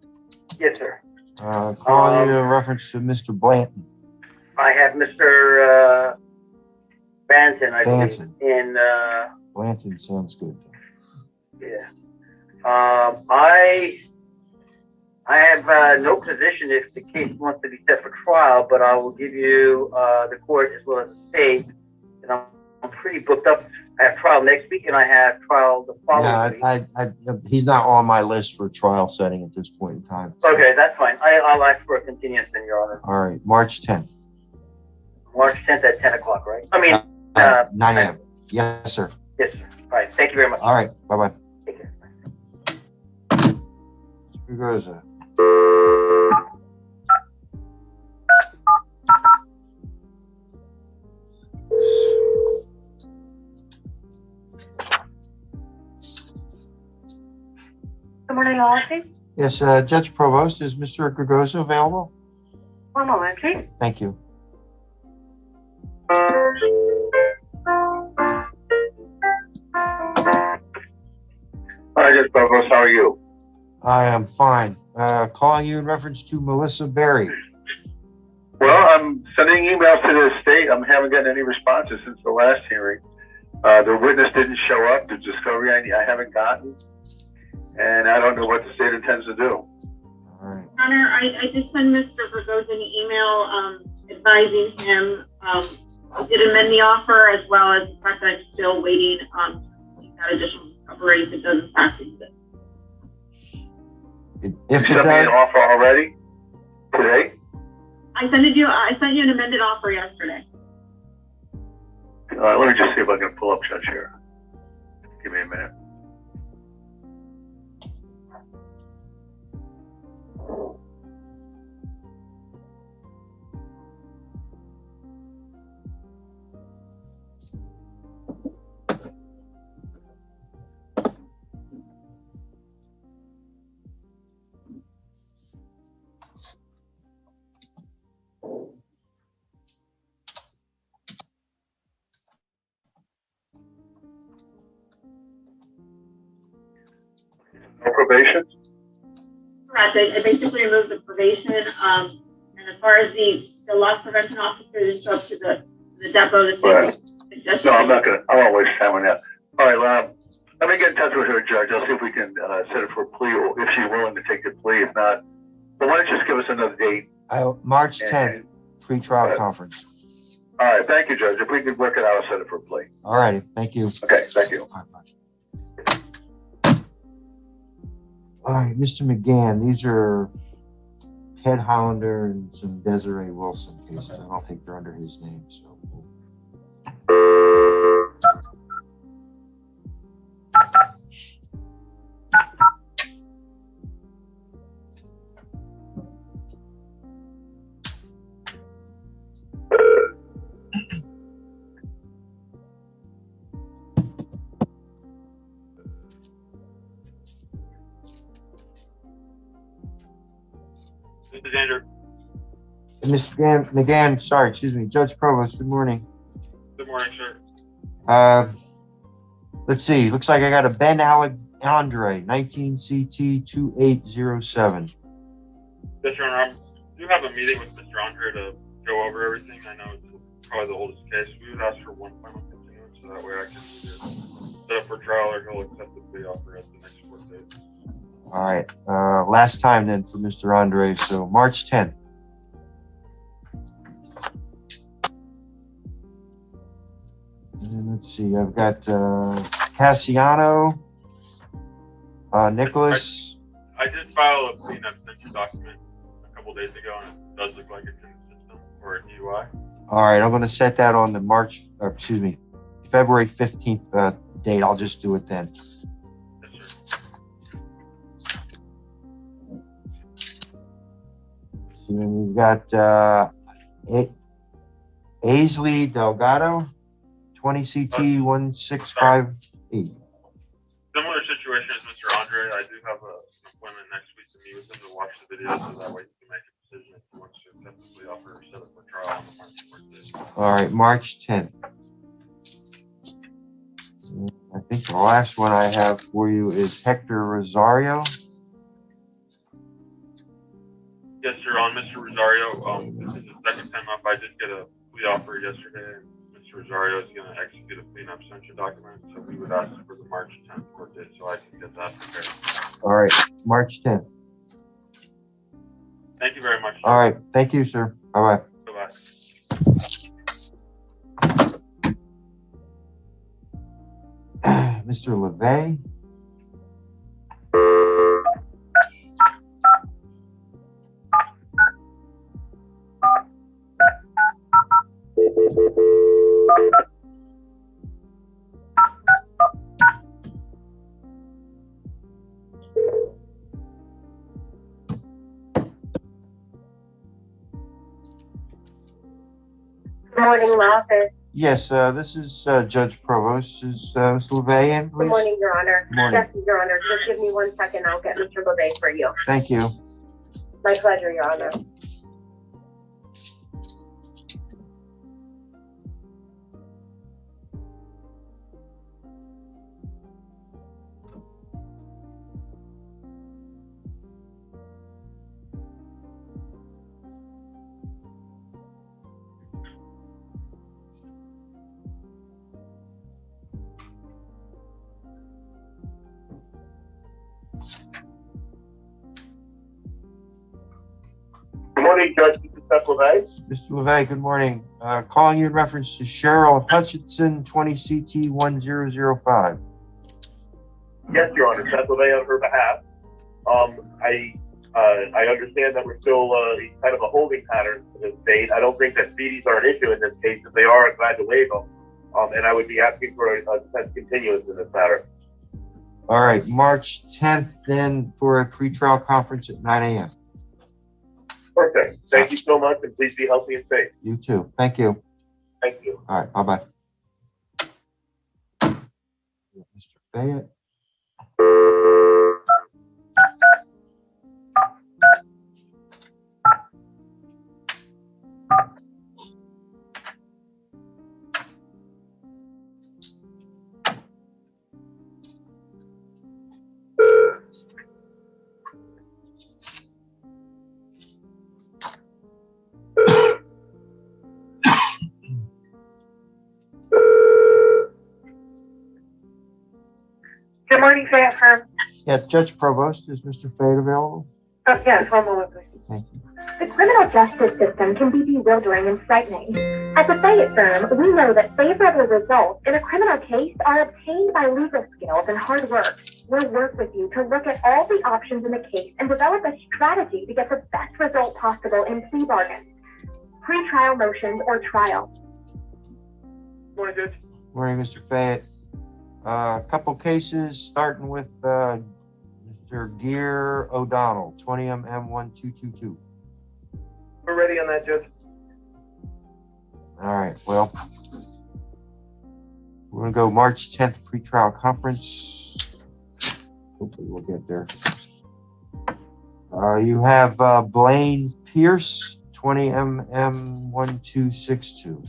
Yes, sir. Calling you in reference to Mr. Blanton. I have Mr. Banton, I believe. Banton. In, Blanton sounds good. yeah. I have no position if the case wants to be set for trial, but I will give you the court as well as the state. And I'm pretty booked up. I have trial next week, and I have trial the following week. He's not on my list for trial setting at this point in time. Okay, that's fine. I'll ask for a continuance then, Your Honor. All right, March 10th. March 10th at 10 o'clock, right? I mean, 9 a.m. Yes, sir. yes, sir. All right. Thank you very much. All right, bye-bye. Take care. Who goes that? Good morning, Law Office. Yes, Judge Provost, is Mr. Gregoso available? One moment, please. Thank you. Hi, Judge Provost, how are you? I am fine. Calling you in reference to Melissa Berry. Well, I'm sending emails to the state. I haven't gotten any responses since the last hearing. The witness didn't show up. The discovery I haven't gotten. And I don't know what the state intends to do. All right. Honor, I just sent Mr. Provost an email advising him he did amend the offer, as well as the fact that I'm still waiting on that additional recovery if it doesn't pass exist. If You sent me an offer already? Today? I sent you an amended offer yesterday. Let me just see if I can pull up Judge here. Give me a minute. No probation? Correct. I basically removed the probation. And as far as the loss prevention officer, it's up to the depot. Right. No, I'm not gonna. I won't waste time on that. All right, let me get in touch with her, Judge. I'll see if we can set it for a plea, or if she's willing to take the plea. If not, but why don't you just give us another date? March 10th, pre-trial conference. All right, thank you, Judge. If we can work it out, I'll set it for a plea. All righty, thank you. Okay, thank you. All right, Mr. McGann, these are Ted Hollander and some Desiree Wilson cases. I don't think they're under his name, so. This is Andrew. Mr. McGann, sorry, excuse me, Judge Provost, good morning. Good morning, sir. Let's see, looks like I got a Ben Alexandre, 19 CT 2807. Yes, Your Honor. I do have a meeting with Mr. Andre to go over everything. I know it's probably the oldest case. We would ask for one final continuance, so that way I can either set up for trial or he'll accept the plea offer at the next court date. All right, last time then for Mr. Andre, so March 10th. And let's see, I've got Cassiano, Nicholas. I did file a clean abstention document a couple days ago, and it does look like it's in the system for a DUI. All right, I'm going to set that on the February 15th date. I'll just do it then. Yes, sir. And then we've got Aisley Delgado, 20 CT 1658. Similar situation as Mr. Andre. I do have an appointment next week to meet with him to watch the video, so that way he can make a decision if he wants to accept the plea offer or set up for trial on the March 14th. All right, March 10th. I think the last one I have for you is Hector Rosario. Yes, sir. On Mr. Rosario, this is the second time up. I did get a plea offer yesterday, and Mr. Mr. Rosario is going to execute a clean absentia document, so we would ask for the March 10th court date so I can get that prepared. All right, March 10th. Thank you very much. All right, thank you, sir. Bye-bye. Bye-bye. Mr. LeVay? Good morning, law office. Yes, this is Judge Provost. Is Mr. LeVay in, please? Good morning, Your Honor. Good morning. Yes, Your Honor. Just give me 1 second. I'll get Mr. LeVay for you. Thank you. My pleasure, Your Honor. Good morning, Judge. This is Seth LeVay. Mr. LeVay, good morning. Calling you in reference to Cheryl Hutchinson, 20 CT 1005. Yes, Your Honor. Seth LeVay on her behalf. I understand that we're still kind of a holding pattern to this date. I don't think that speedies are an issue in this case. If they are, I'm glad to waive them. And I would be asking for a defense continuance in this matter. All right, March 10th then for a pretrial conference at 9 a.m. Perfect. Thank you so much, and please be healthy and safe. You too. Thank you. Thank you. All right, bye-bye. Mr. Fayette. Good morning, Fayette Firm. Yeah, Judge Provost, is Mr. Fayette available? Oh, yes, 1 moment, please. Thank you. The criminal justice system can be bewildering and frightening. At the Fayette Firm, we know that favorable results in a criminal case are obtained by legal skills and hard work. We'll work with you to look at all the options in the case and develop a strategy to get the best result possible in plea bargains, pre-trial motions, or trial. Morning, Judge. Morning, Mr. Fayette. A couple cases, starting with Mr. Gear O'Donnell, 20 MM1222. We're ready on that, Judge. All right, well, we're gonna go March 10th pretrial conference. Hopefully we'll get there. You have Blaine Pierce, 20 MM1262.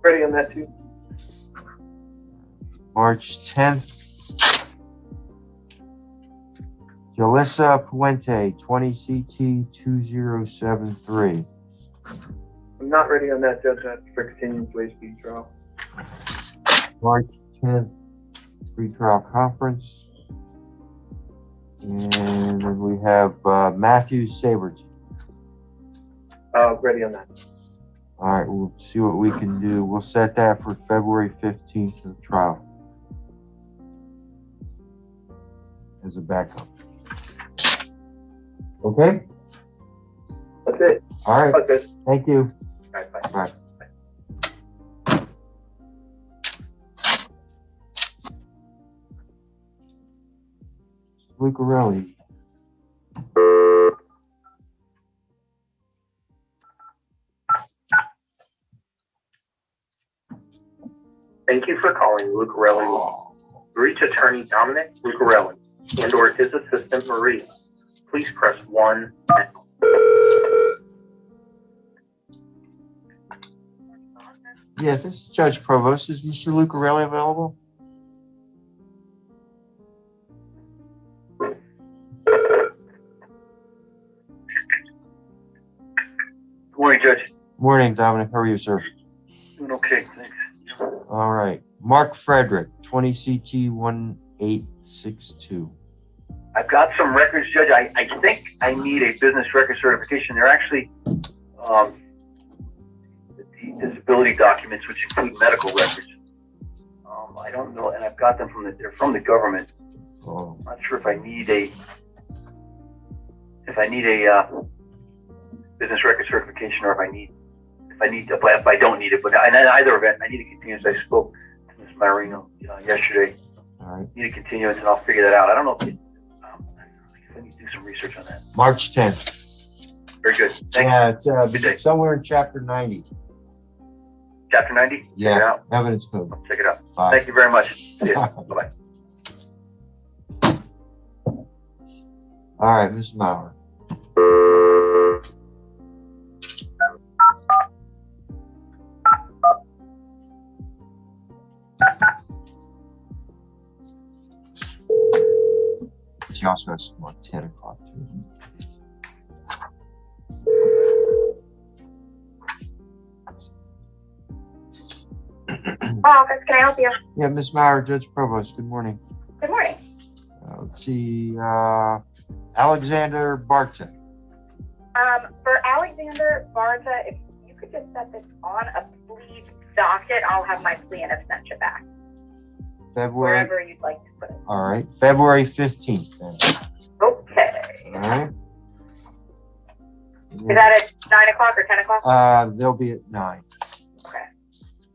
Ready on that, too. March 10th. Jalissa Puente, 20 CT 2073. I'm not ready on that, Judge. That's for continuance to a speed trial. March 10th, pretrial conference. And then we have Matthew Saberton. Ready on that. All right, we'll see what we can do. We'll set that for February 15th of the trial as a backup. Okay? That's it. All right. Okay. Thank you. All right, bye. Bye. Lucarelli. Thank you for calling Lucarelli Law. To reach attorney Dominic Lucarelli and or his assistant Maria, please press 1 now. Yeah, this is Judge Provost. Is Mr. Lucarelli available? Good morning, Judge. Morning, Dominic. How are you, sir? Doing okay, thanks. All right. Mark Frederick, 20 CT 1862. I've got some records, Judge. I think I need a business record certification. They're actually the disability documents, which include medical records. I don't know, and I've got them they're from the government. Oh. I'm not sure if I need a business record certification or if I don't need it. But in either event, I need a continuance. I spoke to Ms. Marino yesterday. All right. Need a continuance, and I'll figure that out. I don't know if I need to do some research on that. March 10th. Very good. Thank you. Good day. It's somewhere in chapter 90. Chapter 90? Check it Yeah, out. evidence code. Check it out. Bye. Thank you very much. See you. Bye-bye. All right, Ms. Maurer. She also has some on 10 o'clock too. Office, can I help you? Yeah, Ms. Maurer, Judge Provost, good morning. Good morning. Let's see, Alexander Bartek. For Alexander Barta, if you could just set this on a plea docket, I'll have my plea and absentia back. February. Wherever you'd like to put it. All right, February 15th then. Okay. All right. Is that at 9 o'clock or 10 o'clock? They'll be at 9. Okay.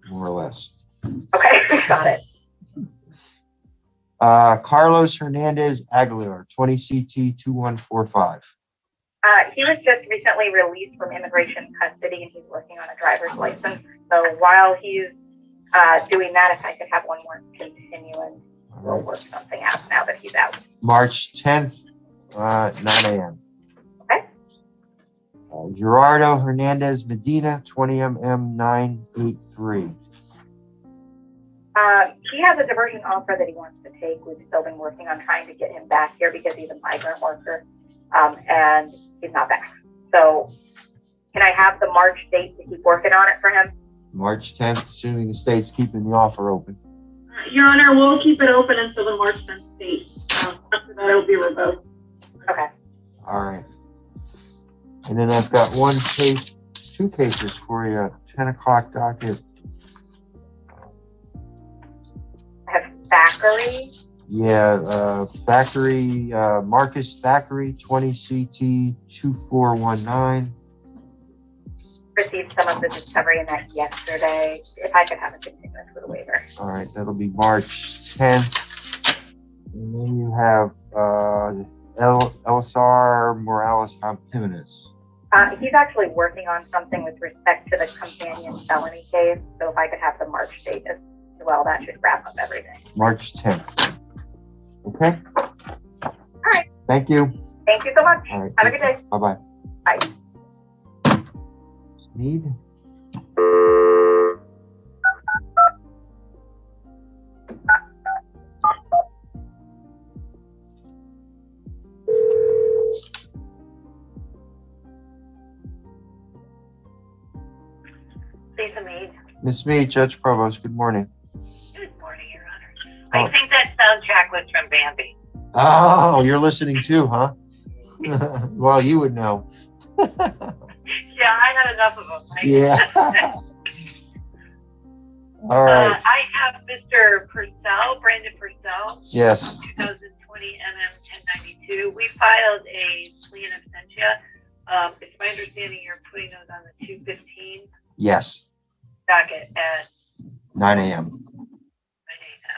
More or less. Okay, got it. Carlos Hernandez Aguilar, 20 CT 2145. He was just recently released from immigration custody and he's working on a driver's license. So while he's doing that, if I could have one more continuance, we'll work something out now that he's out. March 10th, 9 a.m. Okay. Gerardo Hernandez Medina, 20 MM 983. He has a diversion offer that he wants to take. We've still been working on trying to get him back here because he's a migrant worker, and he's not back. So can I have the March date to keep working on it for him? March 10th, assuming the state's keeping the offer open. Your Honor, we'll keep it open until the March 10th date. After that, it'll be revoked. Okay. All right. And then I've got two cases for you, 10 o'clock docket. I have Thackeray. Yeah, Thackeray, Marcus Thackeray, 20 CT 2419. Received some of the discovery in that yesterday. If I could have a continuance for the waiver. All right, that'll be March 10th. And then you have Elisar Morales Jimenez. He's actually working on something with respect to the companion felony case. So if I could have the March date as well, that should wrap up everything. March 10th. Okay? All right. Thank you. Thank you so much. All right. Have a good day. Bye-bye. Bye. Sneed. Lisa Mead. Miss Mead, Judge Provost, good morning. Good morning, Your Honor. I think that soundtrack was from Bambi. Oh, you're listening too, huh? Well, you would know. Yeah, I had enough of them. Yeah. All right. I have Mr. Purcell, Brandon Purcell. Yes. 2020 MM 1092. We filed a plea in absentia. It's my understanding you're putting those on the 215 Yes. docket at 9 a.m. 9 a.m.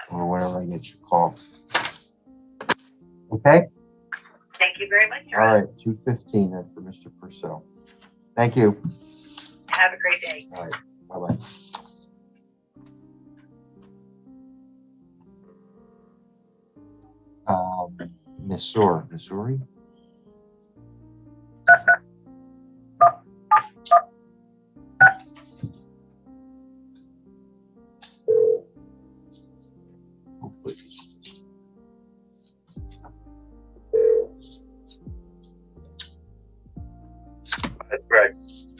or whenever I get your call. Okay. Thank you very much, Your All Honor. right. 215 then for Mr. Purcell. Thank you. Have a great day. All right. Bye-bye. Missouri. Hopefully. that's correct.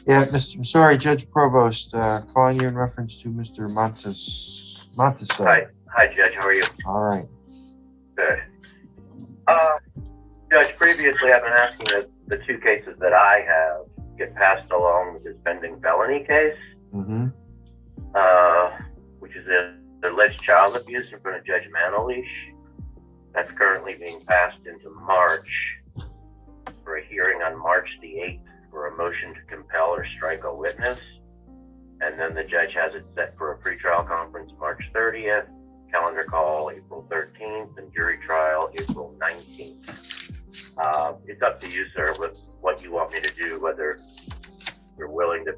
Yeah, I'm sorry, Judge Provost, calling you in reference to Mr. Montesor. Hi, Judge. How are you? All right. Good. Judge, previously I've been asking that the two cases that I have get passed along with this pending felony case, which is an alleged child abuse in front of Judge Manalish. That's currently being passed into March for a hearing on March the 8th for a motion to compel or strike a witness. And then the judge has it set for a pretrial conference March 30th, calendar call April 13th, and jury trial April 19th. It's up to you, sir, with what you want me to do, whether you're willing to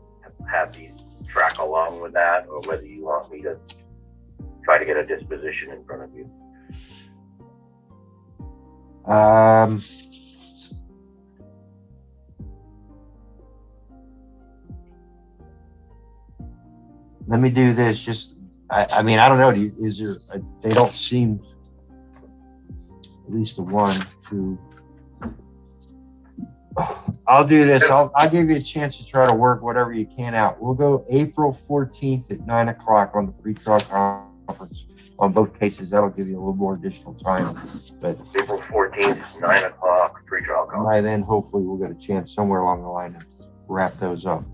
have these track along with that, or whether you want me to try to get a disposition in front of you. Let me do this. Just, I mean, I don't know. Is there? They don't seem. At least the one, two. I'll do this. I'll give you a chance to try to work whatever you can out. We'll go April 14th at 9 o'clock on the pretrial conference on both cases. That'll give you a little more additional time. But April 14th, 9 o'clock, pretrial conference. by then, hopefully, we'll get a chance somewhere along the line to wrap those up.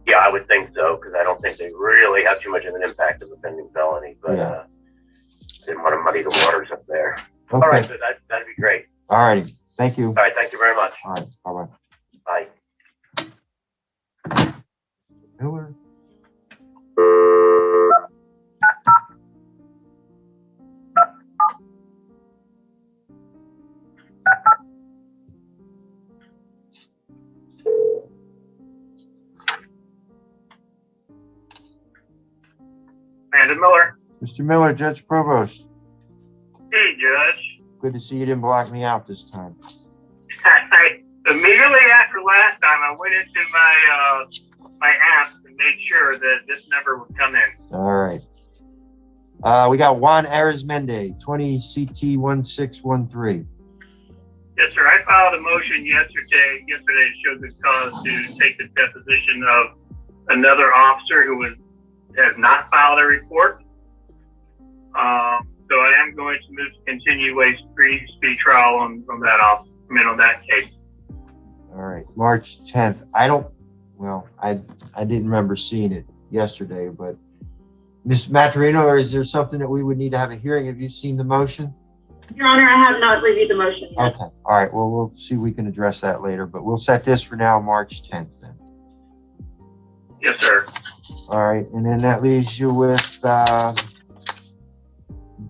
Yeah, I would think so, because I don't think they really have too much of an impact of the pending felony, but Yeah. Didn't want to muddy the waters up there. Okay. All right, so that'd be great. All righty. Thank you. All right, thank you very much. All right. Bye-bye. Bye. Miller. Amanda Miller. Mr. Miller, Judge Provost. Hey, Judge. Good to see you didn't block me out this time. I immediately after last time, I went into my app and made sure that this number would come in. All right. We got Juan Arizmendi, 20 CT 1613. Yes, sir. I filed a motion yesterday to show good cause to take the deposition of another officer who has not filed a report. So I am going to move to continue speed trial on that on that case. All right, March 10th. I didn't remember seeing it yesterday, but Ms. Maturino, or is there something that we would need to have a hearing? Have you seen the motion? Your Honor, I have not reviewed the motion yet. Okay, all right, well, we'll see if we can address that later, but we'll set this for now, March 10th then. Yes, sir. All right, and then that leaves you with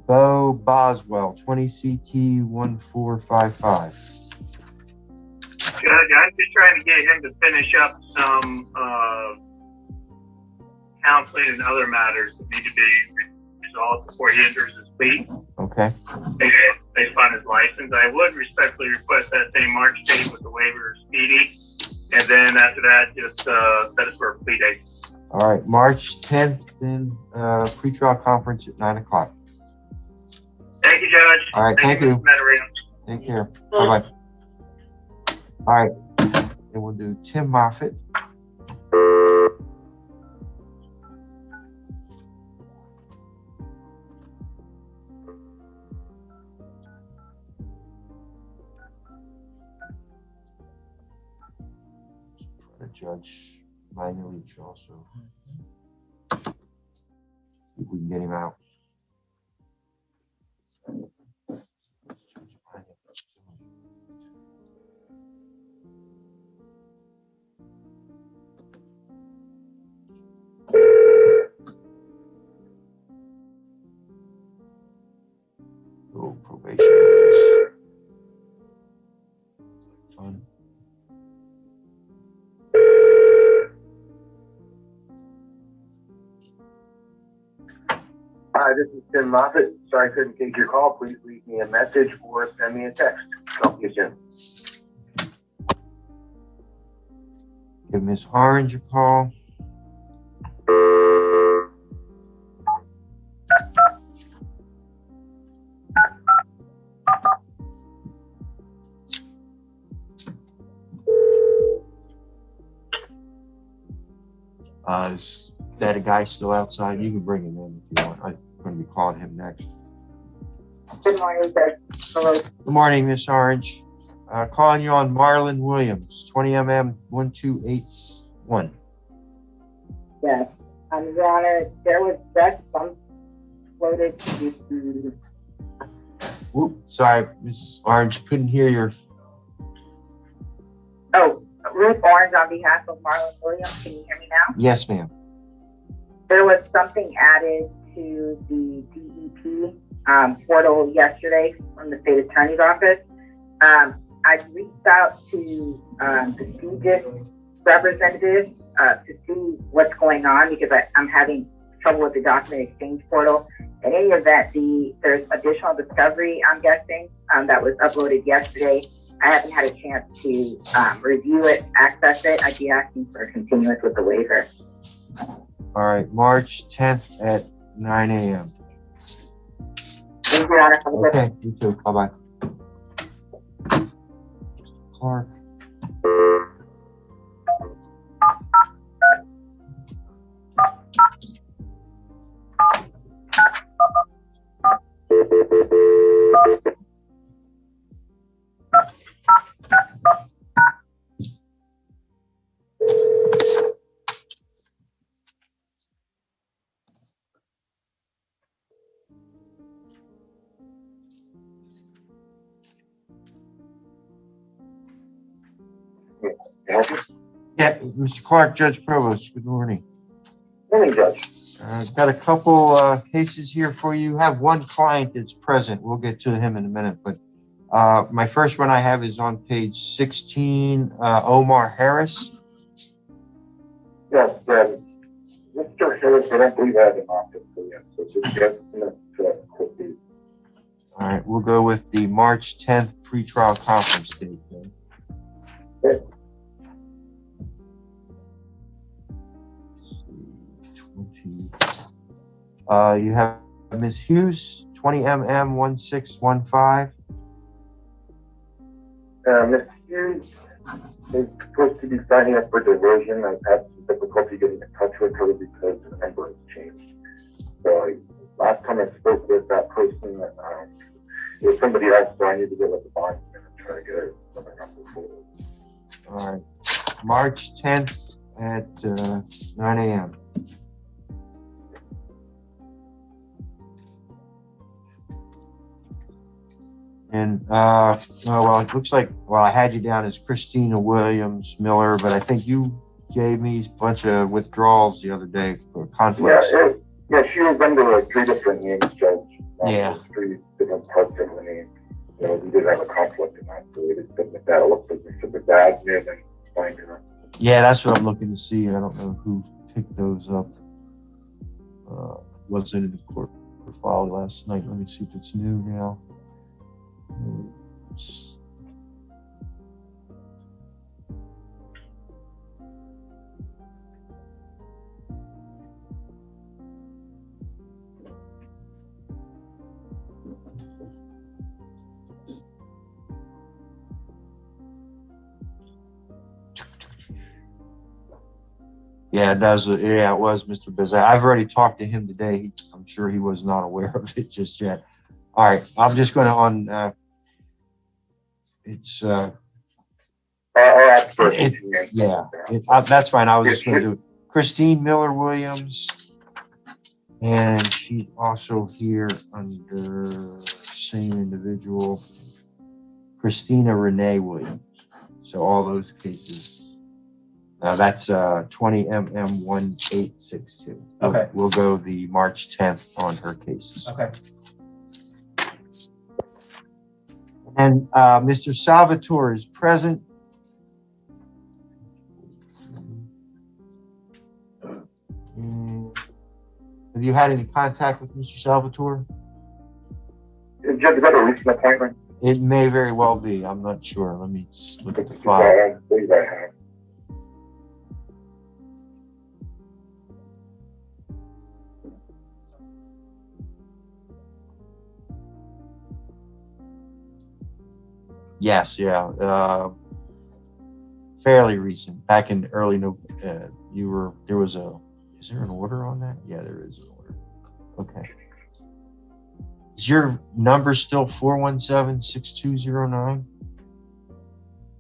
Bo Boswell, 20 CT 1455. Judge, I'm just trying to get him to finish up some counseling and other matters that need to be resolved before he enters his plea. Okay. Based on his license, I would respectfully request that same March date with the waiver speedy, and then after that, just set it for a plea date. All right, March 10th, then pretrial conference at 9 o'clock. Thank you, Judge. All right, thank you. Mr. Matarino. Take care. Bye-bye. All right, and we'll do Tim Moffitt. The judge, minor leach also. See if we can get him out. Oh, probation. Fun. Hi, this is Tim Moffitt. Sorry I couldn't take your call. Please leave me a message or send me a text. Talk to you soon. Give Ms. Orange a call. Is that a guy still outside? You can bring him in if you want. I'm going to be calling him next. Good morning, sir. Hello. Good morning, Miss Orange. Calling you on Marlon Williams, 20 mm 1281. Yes. Your Honor, there was just some floated to. Whoop, sorry, Miss Orange, couldn't hear your. Oh, Ruth Orange on behalf of Marlon Williams. Can you hear me now? Yes, ma'am. There was something added to the DEP portal yesterday from the state attorney's office. I reached out to the CGIS representative to see what's going on because I'm having trouble with the document exchange portal. In any event, there's additional discovery, I'm guessing, that was uploaded yesterday. I haven't had a chance to review it, access it. I'd be asking for a continuance with the waiver. All right, March 10th at 9 a.m. Thank you, Your Honor. Have a good Okay, you too. Bye-bye. Clark. Yeah, Mr. Clark, Judge Provost, good morning. Morning, Judge. I've got a couple cases here for you. Have one client that's present. We'll get to him in a minute, but my first one I have is on page 16, Omar Harris. Yes, Mr. Harris, I don't believe I have an office for you, so just get quickly. All right, we'll go with the March 10th pretrial conference date. Then. Okay. 20. You have Ms. Hughes, 20 mm 1615. Ms. Hughes is supposed to be signing up for diversion. I've had some difficulty getting in touch with her because the number has changed. So last time I spoke with that person, it was somebody else, so I need to get with the bond and try to get her something number forward. All right, March 10th at 9 a.m. And, well, it looks like, well, I had you down as Christina Williams Miller, but I think you gave me a bunch of withdrawals the other day for conflicts. Yeah, she was under like 3 different names, Judge. Yeah. 3 different parts of her name. So we did have a conflict in that, so we did submit that. It looks like we submitted that may have been finding her. Yeah, that's what I'm looking to see. I don't know who picked those up. Wasn't in the court file last night. Let me see if it's new now. Oops. Yeah, it does. Yeah, it was Mr. Bizet. I've already talked to him today. I'm sure he was not aware of it just yet. All right, I'm just going to on. It's yeah. That's fine. I was just going to do it. Christine Miller Williams, and she's also here under same individual, Christina Renee Williams. So all those cases. That's 20 mm 1862. Okay. We'll go the March 10th on her cases. Okay. And Mr. Salvatore is present. Have you had any contact with Mr. Salvatore? Judge, is that a recent appointment? It may very well be. I'm not sure. Let me just look at the file. I believe I have. Yes, yeah. fairly recent, back in early November. Is there an order on that? Yeah, there is an order. Okay. Is your number still 417-6209?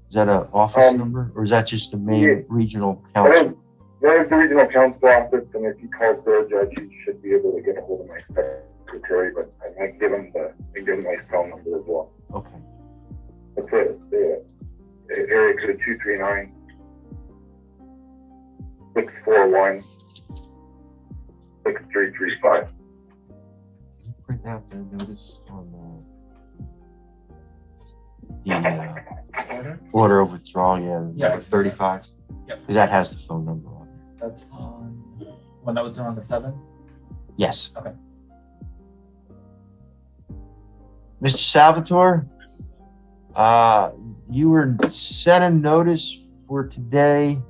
Is that an office number, or is that just the main regional counsel? That is the regional counsel office, and if he calls there, Judge, he should be able to get a hold of my secretary, but I might give him my phone number as well. Okay. That's it. Area code 239-641-6335. Print out the notice on the order of withdrawal, number 35. Yep. Because that has the phone number on it. That's on when that was done on the 7th? Yes. Okay. Mr. Salvatore, you were sent a notice for today.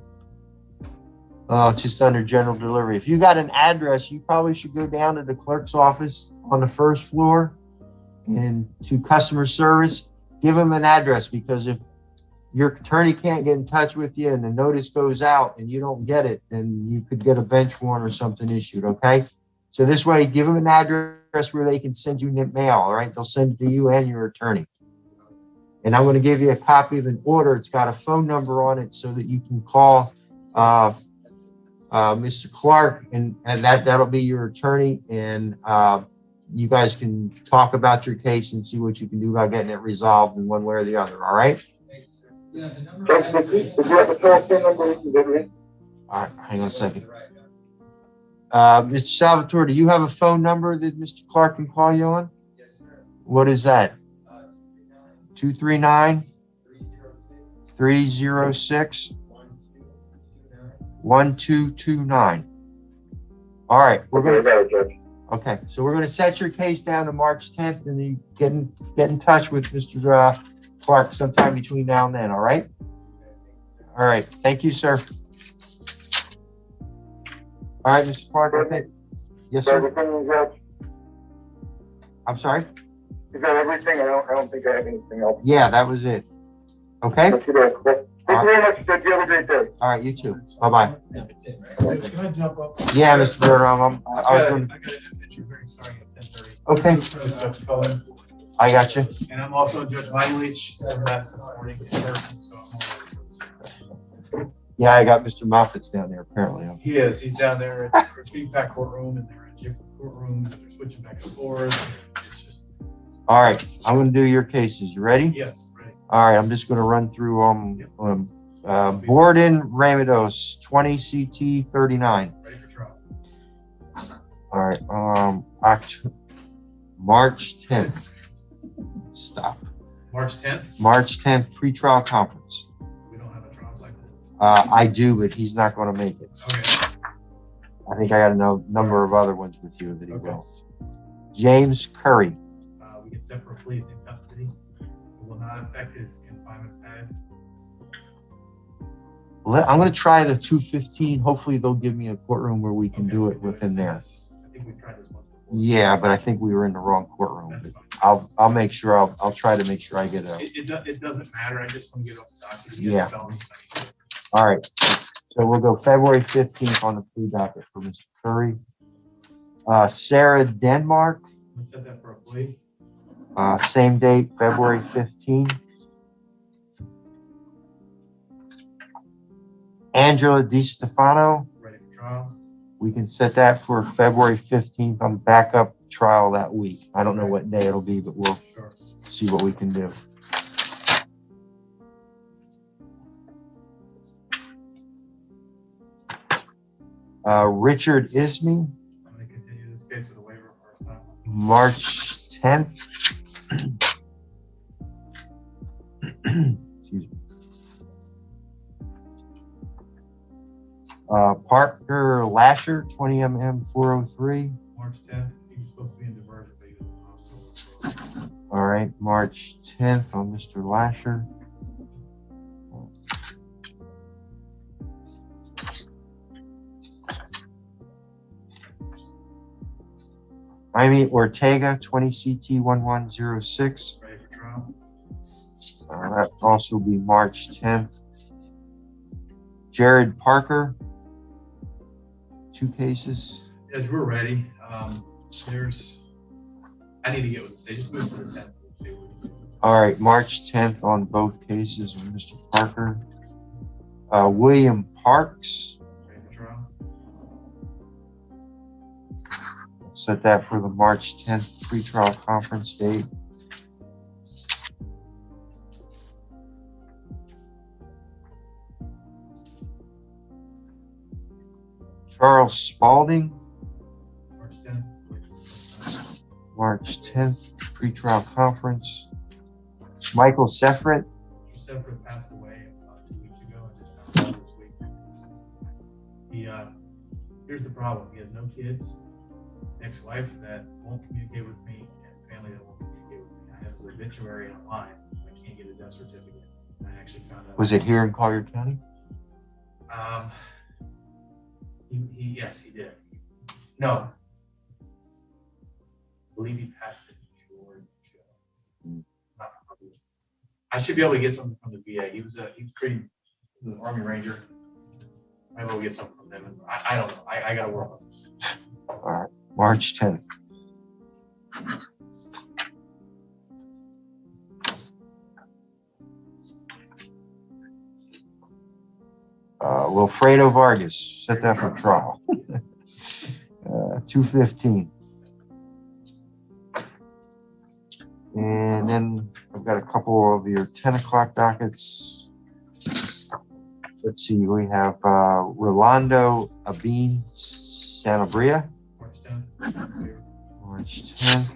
Just under general delivery. If you got an address, you probably should go down to the clerk's office on the first floor and to customer service, give them an address, because if your attorney can't get in touch with you and the notice goes out and you don't get it, then you could get a bench warrant or something issued, okay? So this way, give them an address where they can send you mail, all right? They'll send it to you and your attorney. And I'm going to give you a copy of an order. It's got a phone number on it so that you can call Mr. Clark, and that'll be your attorney, and you guys can talk about your case and see what you can do about getting it resolved in one way or the other, all right? Yeah, the number. Did you have a telephone number we can give you? All right, hang on a second. Mr. Salvatore, do you have a phone number that Mr. Clark can call you on? Yes, sir. What is that? 239-306-1229. All right, we're going to. Okay, so we're going to set your case down to March 10th, and you get in touch with Mr. Clark sometime between now and then, all right? All right, thank you, sir. All right, Mr. Clark, I think. Yes, sir. I'm sorry? Is that everything? I don't think I have anything else. Yeah, that was it. Okay? Thank you very much, Judge. You have a great day. All right, you too. Bye-bye. Can I jump up? Yeah, Mr. Durham, I was going to. I got a picture hearing starting at 10:30. Okay. Judge Cohen. I got you. And I'm also Judge Heinrich, last this morning in person, so I'm always. Yeah, I got Mr. Moffitt's down there apparently. He is. He's down there at the feedback courtroom, and they're in different courtrooms, and they're switching back and forth. It's just. All right, I'm going to do your cases. You ready? Yes, ready. All right, I'm just going to run through Borden Ramados 20 CT 39. Ready for trial. All right, March 10th. Stop. March 10th? March 10th pretrial conference. We don't have a trial cycle. I do, but he's not going to make it. Okay. I think I got a number of other ones with you that he will. James Curry. We get separate pleas in custody. It will not affect his confinement status. I'm going to try the 215. Hopefully they'll give me a courtroom where we can do it within there. I think we tried this once before. Yeah, but I think we were in the wrong courtroom. But I'll make sure, I'll try to make sure I get a. It doesn't matter. I just want to get off the document. Yeah. All right. So we'll go February 15th on the plea docket for Mr. Curry. Sarah Denmark. Let's set that for a plea. Same date, February 15th. Angela DiStefano. Ready for trial. We can set that for February 15th on backup trial that week. I don't know what day it'll be, but we'll see what we can do. Richard Ismay. I'm going to continue this case with a waiver first time. March 10th. Excuse me. Parker Lasher, 20mm 403. March 10th. He was supposed to be in diversion, but he was in the hospital. All right, March 10th on Mr. Lasher. Jaime Ortega, 20 CT 1106. Ready for trial. That also be March 10th. Jared Parker, 2 cases. Yes, we're ready. I need to get with the state. Just move to the 10th. All right, March 10th on both cases with Mr. Parker. William Parks. Set that for the March 10th pretrial conference date. Charles Spalding. March 10th pretrial conference. Michael Seffrit. Mr. Seffrit passed away 2 weeks ago. I just found out this week. Here's the problem. He has no kids, ex-wife that won't communicate with me, and family that won't communicate with me. I have his obituary online. I can't get a death certificate. I actually found out. Was it here in Collier County? Yes, he did. No. I believe he passed it in Georgia. I should be able to get something from the VA. He was an Army Ranger. I will get something from them. I don't know. I got to work on this. All right, March 10th. Wilfredo Vargas, set that for trial. 2:15. And then I've got a couple of your 10 o'clock dockets. Let's see, we have Rolando Abin Sanabria. March 10th.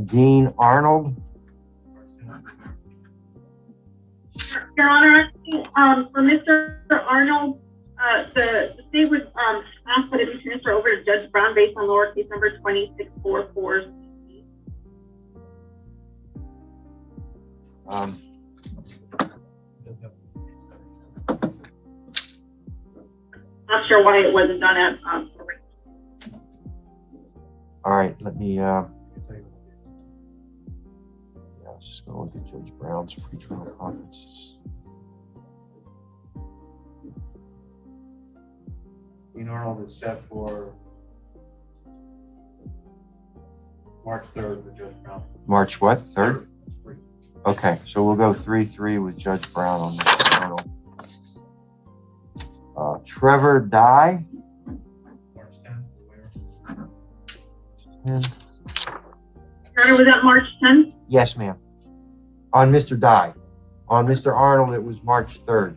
Dean Arnold. Your Honor, for Mr. Arnold, the state would ask that it be transferred over to Judge Brown based on lower case number 2644. Not sure why it wasn't done at. All right, let me. Yeah, I was just going to look at Judge Brown's pretrial conferences. Dean Arnold is set for March 3rd with Judge Brown. March what? 3rd? Okay, so we'll go 3-3 with Judge Brown on this Arnold. Trevor Dye. March 10th. 10th. Your Honor, was that March 10th? Yes, ma'am. On Mr. Dye. On Mr. Arnold, it was March 3rd.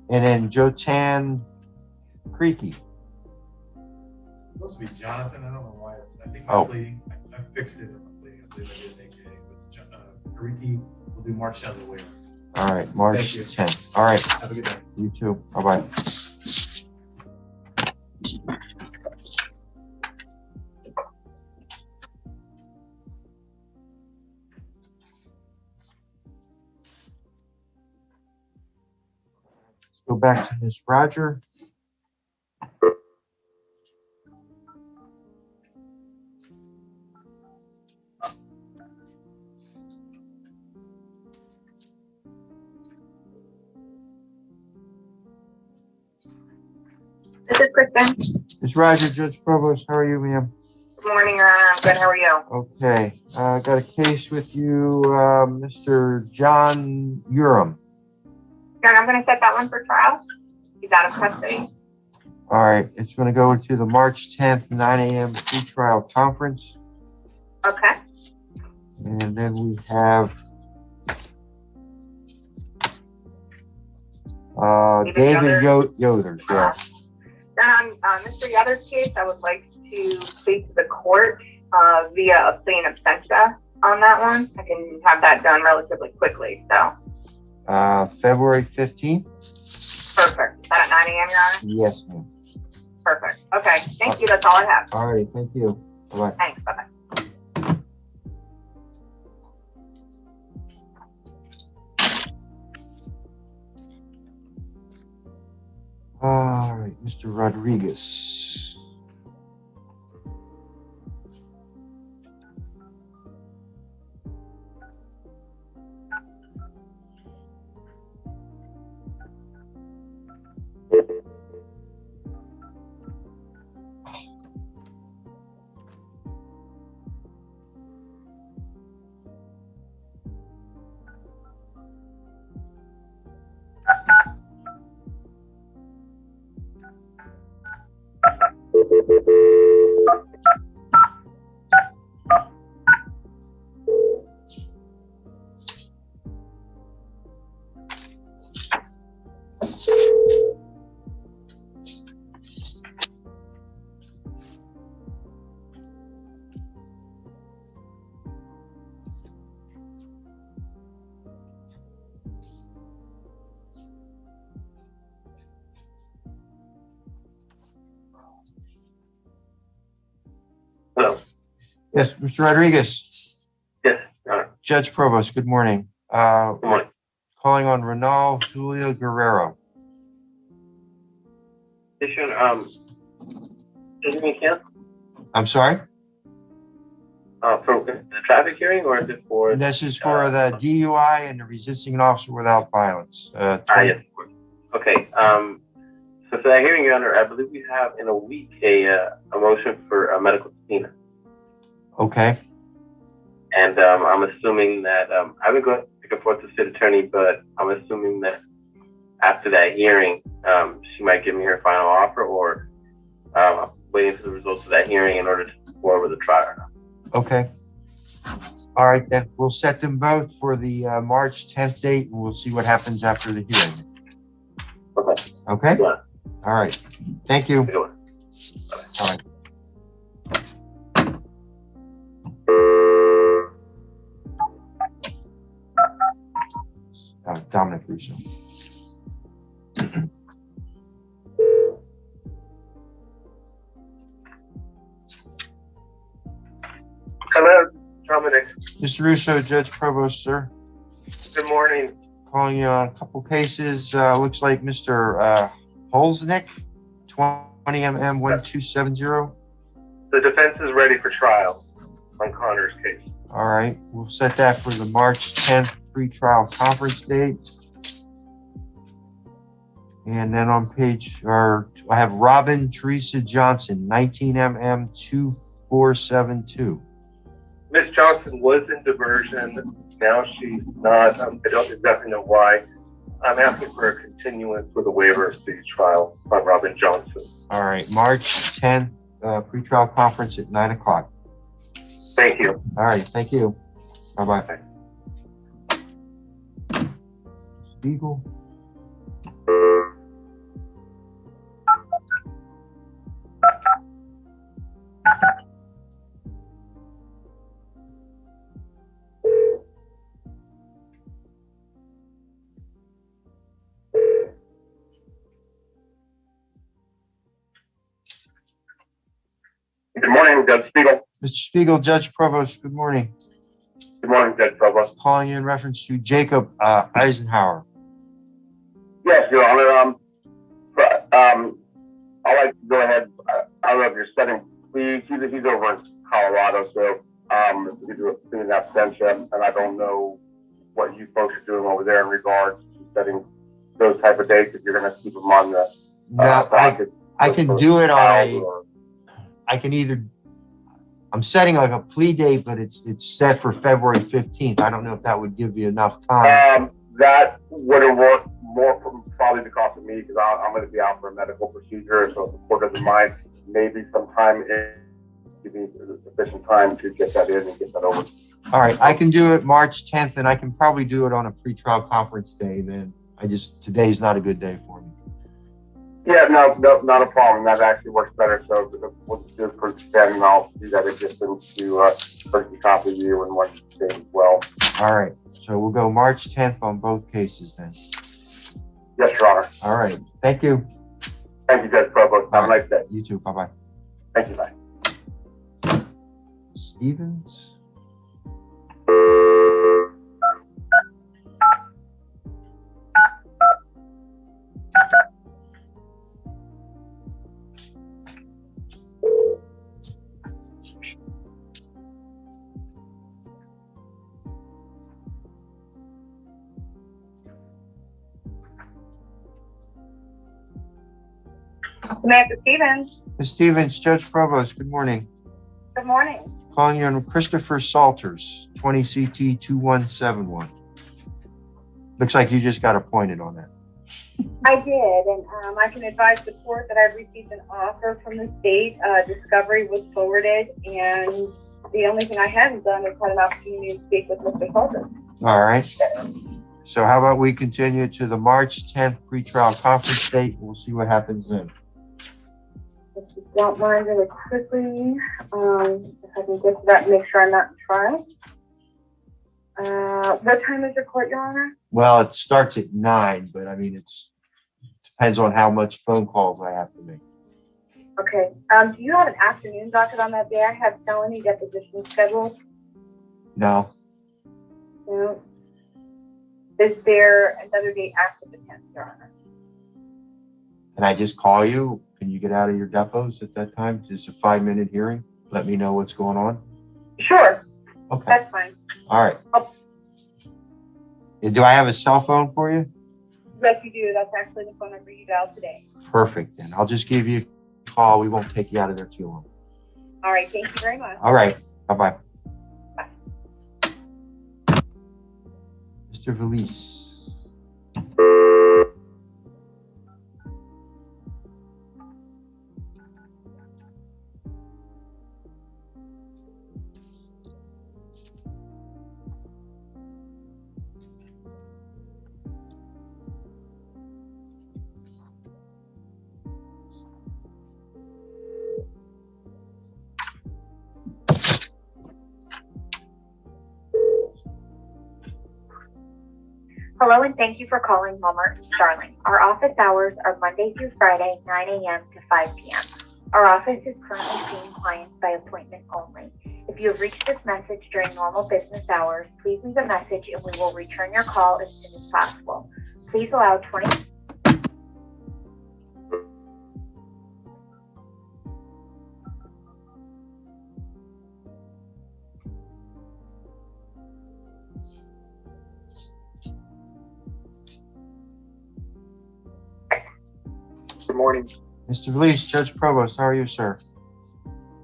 And then Jotan Creaky. Supposed to be Jonathan. I don't know why it's. I think Oh. I'm pleading. I fixed it in my pleading. I believe I did an AKA. But Kariki will do March 10th away. All right, March Thank you. 10th. All right. Have a good day. You too. Bye-bye. Let's go back to Ms. Roger. This is Kristen. Ms. Roger, Judge Provost, how are you, ma'am? Good morning, Your Honor. I'm good. How are you? Okay, got a case with you, Mr. John Urim. Your Honor, I'm going to set that one for trial. He's out of custody. All right, it's going to go to the March 10th, 9 a.m. pretrial conference. Okay. And then we have David Yothers, yeah. Then on Mr. Yother's case, I would like to speak to the court via obtain absentia on that one. I can have that done relatively quickly. So February 15th? perfect. Is that at 9 a.m., Your Honor? Yes, ma'am. Perfect. Okay. Thank you. That's all I have. All right, thank you. Bye-bye. Thanks. Bye-bye. All right, Mr. Rodriguez. Yes, Mr. Rodriguez. Yes, Your Honor. Judge Provost, good morning. Good morning. Calling on Renal Julia Guerrero. Yes, Your Honor. Is it canceled? I'm sorry? For the traffic hearing, or is it for? This is for the DUI and the resisting an officer without violence. Yes, of course. Okay, so for that hearing, Your Honor, I believe we have in a week a motion for a medical subpoena. Okay. And I'm assuming that, I haven't gone back and forth to city attorney, but I'm assuming that after that hearing, she might give me her final offer, or waiting for the results of that hearing in order to move forward with the trial. Okay. All right, then we'll set them both for the March 10th date, and we'll see what happens after the hearing. Okay. Okay? Yeah. All right. Thank you. Good one. All right. Dominic Russo. Hello, Dominic. Mr. Russo, Judge Provost, sir. Good morning. Calling you on a couple cases. Looks like Mr. Holznick, 20MM1270. The defense is ready for trial on Connor's case. All right, we'll set that for the March 10th pre-trial conference date. And then on page, I have Robin Teresa Johnson, 19MM2472. Miss Johnson was in diversion. Now she's not. I don't exactly know why. I'm asking for a continuance with a waiver of the trial on Robin Johnson. All right, March 10th, pre-trial conference at 9 o'clock. Thank you. All right, thank you. Bye-bye. Spiegel. Good morning, Judge Spiegel. Mr. Spiegel, Judge Provost, good morning. Good morning, Judge Provost. Calling you in reference to Jacob Eisenhower. Yes, Your Honor. I'd like to go ahead. I don't know if you're setting, please. He's over in Colorado, so we do a student absentia, and I don't know what you folks are doing over there in regards to setting those type of dates. If you're going to keep them on the docket, I can do it on a. I can either. I'm setting like a plea date, but it's set for February 15th. I don't know if that would give you enough time. That wouldn't work more probably because of me, because I'm going to be out for a medical procedure. So if the court doesn't mind, maybe sometime give me sufficient time to get that in and get that over. All right, I can do it March 10th, and I can probably do it on a pretrial conference day. Then today's not a good day for me. Yeah, no, not a problem. That actually works better. So we'll just do it for extend, and I'll do that addition to personally copy you and one thing as well. All right, so we'll go March 10th on both cases then. Yes, Your Honor. All right, thank you. Thank you, Judge Provost. Have a nice day. You too. Bye-bye. Thank you, bye. Stevens. Samantha Stevens, Ms. Stevens, Judge Provost, good morning. good morning. Calling you on Christopher Salters, 20 CT 2171. Looks like you just got appointed on that. I did, and I can advise the court that I've received an offer from the state. Discovery was forwarded, and the only thing I hadn't done was had an opportunity to speak with Mr. Salters. All right. So how about we continue to the March 10th pretrial conference date? We'll see what happens then. If you don't mind really quickly, if I can get to that and make sure I'm not in trial. What time is your court, Your Honor? Well, it starts at 9, but I mean, depends on how much phone calls I have to make. Okay. Do you have an afternoon docket on that day? I have felony deposition scheduled. No. No. Is there another date after the 10th, Your Honor? Can I just call you? Can you get out of your depots at that time? Just a 5-minute hearing? Let me know what's going on? Sure. Okay. That's fine. All right. Oh. Do I have a cell phone for you? Yes, you do. That's actually the phone number you dialed today. Perfect. Then I'll just give you a call. We won't take you out of there too long. All right. Thank you very much. All right. Bye-bye. Mr. Valise. Hello, and thank you for calling Walmart Starling. Our office hours are Monday through Friday, 9 a.m. to 5 p.m. Our office is currently seeing clients by appointment only. If you have reached this message during normal business hours, please leave a message and we will return your call as soon as possible. Please allow 20. Good morning. Mr. Valise, Judge Provost, how are you, sir?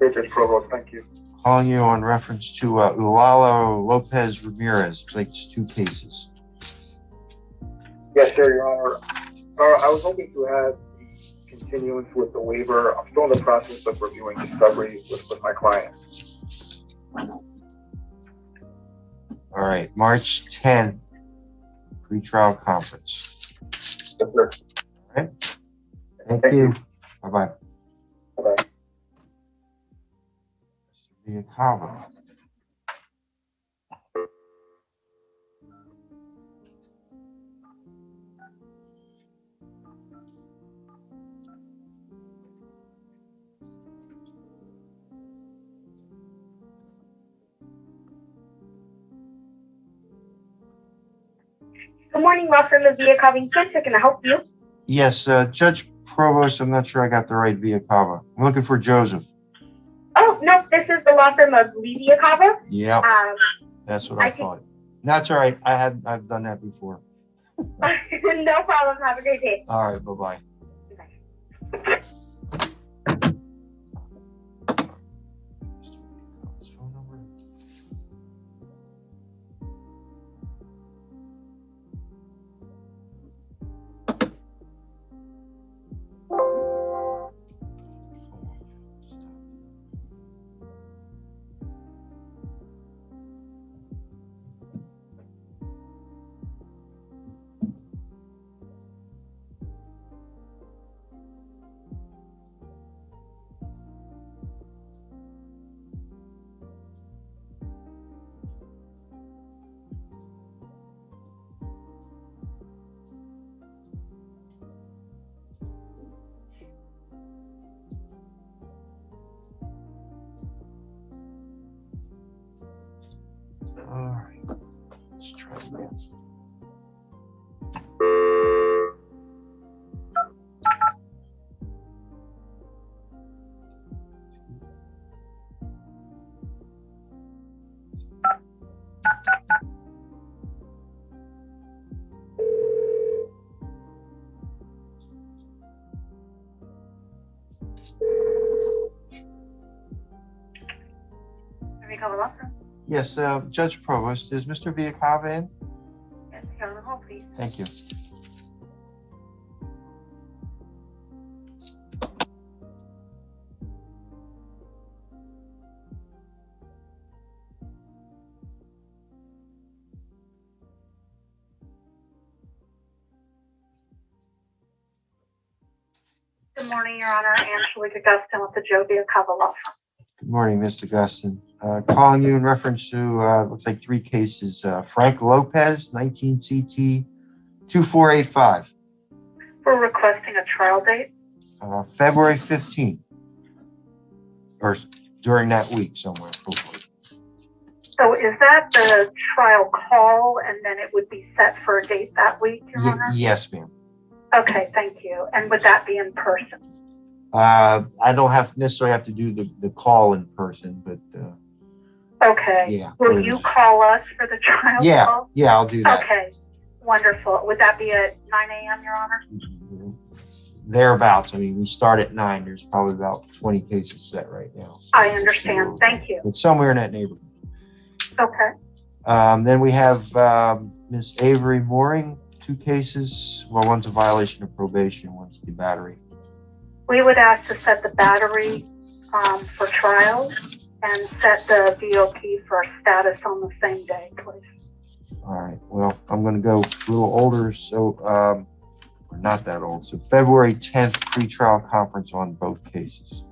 Hey, Judge Provost, thank you. Calling you on reference to Eulalo Lopez Ramirez. Like it's 2 cases. Yes, sir, Your Honor. I was hoping to have the continuance with the waiver. I'm still in the process of reviewing discovery with my client. All right, March 10th, pretrial conference. Yes, sir. All right. Thank you. Bye-bye. Bye-bye. Mr. Viacava. Good morning, law firm of Viacava. Can I help you? Yes, Judge Provost, I'm not sure I got the right Viacava. I'm looking for Joseph. Oh, no, this is the law firm of Lee Viacava. Yeah, that's what I thought. That's all right. I've done that before. No problem. Have a great day. All right, bye-bye. All right, let's try again. Viacava law firm. Yes, Judge Provost, is Mr. Viacava in? Yes, here on the hold, please. Thank you. Good morning, Your Honor. Angelica Gustin with the Joe Viacava law firm. Good morning, Mr. Gustin. Calling you in reference to, looks like 3 cases. Frank Lopez, 19 CT 2485. We're requesting a trial date. February 15th. or during that week somewhere, hopefully. So is that the trial call and then it would be set for a date that week, Your Honor? Yes, ma'am. Okay, thank you. And would that be in person? I don't necessarily have to do the call in person, but Okay. yeah. Will you call us for the trial call? Yeah, I'll do that. Okay, wonderful. Would that be at 9 a.m., Your Honor? Thereabouts. I mean, we start at 9. There's probably about 20 cases set right now. So I understand. Thank you. it's somewhere in that neighborhood. Okay. Then we have Miss Avery Mooring, 2 cases. Well, one's a violation of probation, one's the battery. We would ask to set the battery for trial and set the VOP for status on the same day, please. All right. Well, I'm going to go a little older, so or not that old. So February 10th pretrial conference on both cases.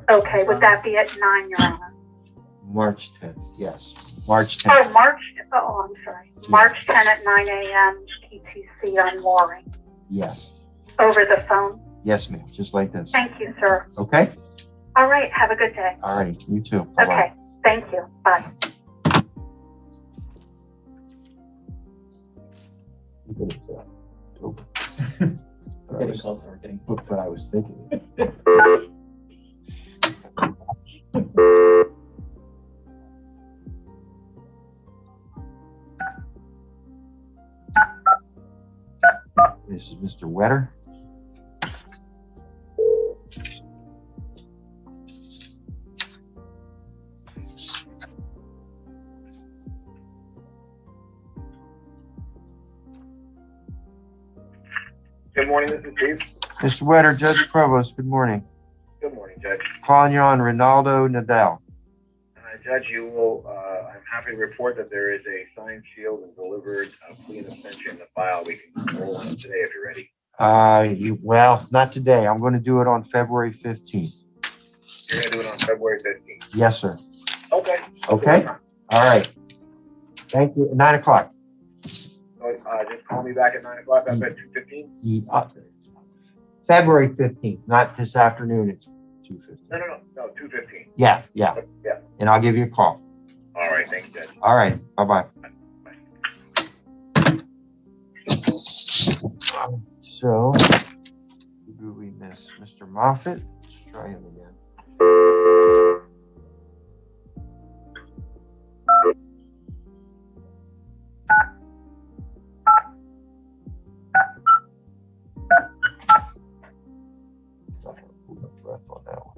Okay. Would that be at 9, Your Honor? March 10th. Yes, March 10th. I'm sorry. March 10 at 9 a.m. PTC on Mooring. Yes. Over the phone. Yes, ma'am. Just like this. Thank you, sir. Okay. All right. Have a good day. All right. You too. Bye-bye. Okay. Thank you. Bye. Getting closer, we're getting Look what I was thinking. This is Mr. Wetter. Good morning, this is Chief. Mr. Wetter, Judge Provost, good morning. Good morning, Judge. Calling you on Ronaldo Nadal. Judge, you will, I'm happy to report that there is a signed, sealed, and delivered plea and extension in the file. We can roll on it today if you're ready. Well, not today. I'm going to do it on February 15th. You're going to do it on February 15th? Yes, sir. Okay. Okay? All right. Thank you. 9 o'clock. So, just call me back at 9 o'clock. That's at 2:15? February 15th, not this afternoon. It's 2:15. No, 2:15. Yeah. Yeah. And I'll give you a call. All right, thank you, Judge. All right. Bye-bye. So, who do we miss? Mr. Moffett? Let's try him again. Breath on that one.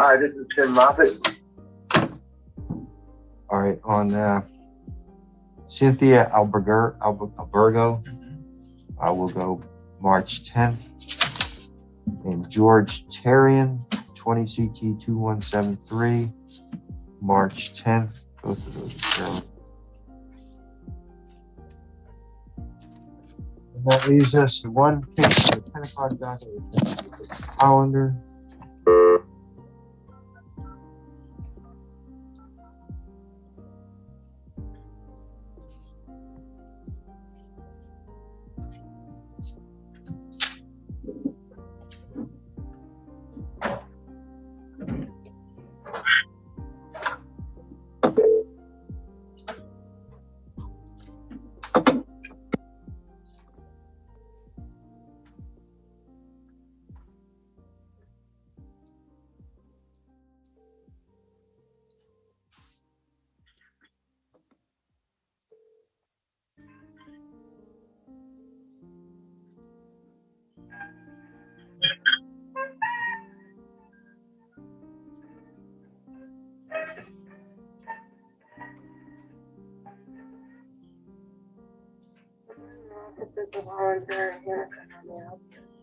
Hi, this is Tim Moffett. All right, on Cynthia Albergo, I will go March 10th. And George Terrian, 20 CT 2173, March 10th. Both of those are fairly. And that leaves us to one case for the 10 o'clock docket with Hollander.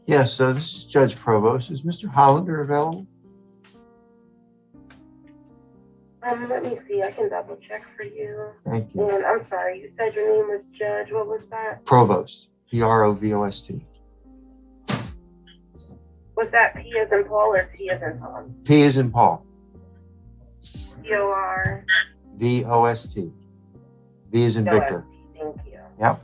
Yes, so this is Judge Provost. Is Mr. Hollander available? Let me see, I can double check for you. Thank you. And I'm sorry, you said your name was Judge, what was that? Provost, Provost. Was that P as in Paul or T as in Tom? P as in Paul, POR. VOST. V as in Victor. Thank you. Yep.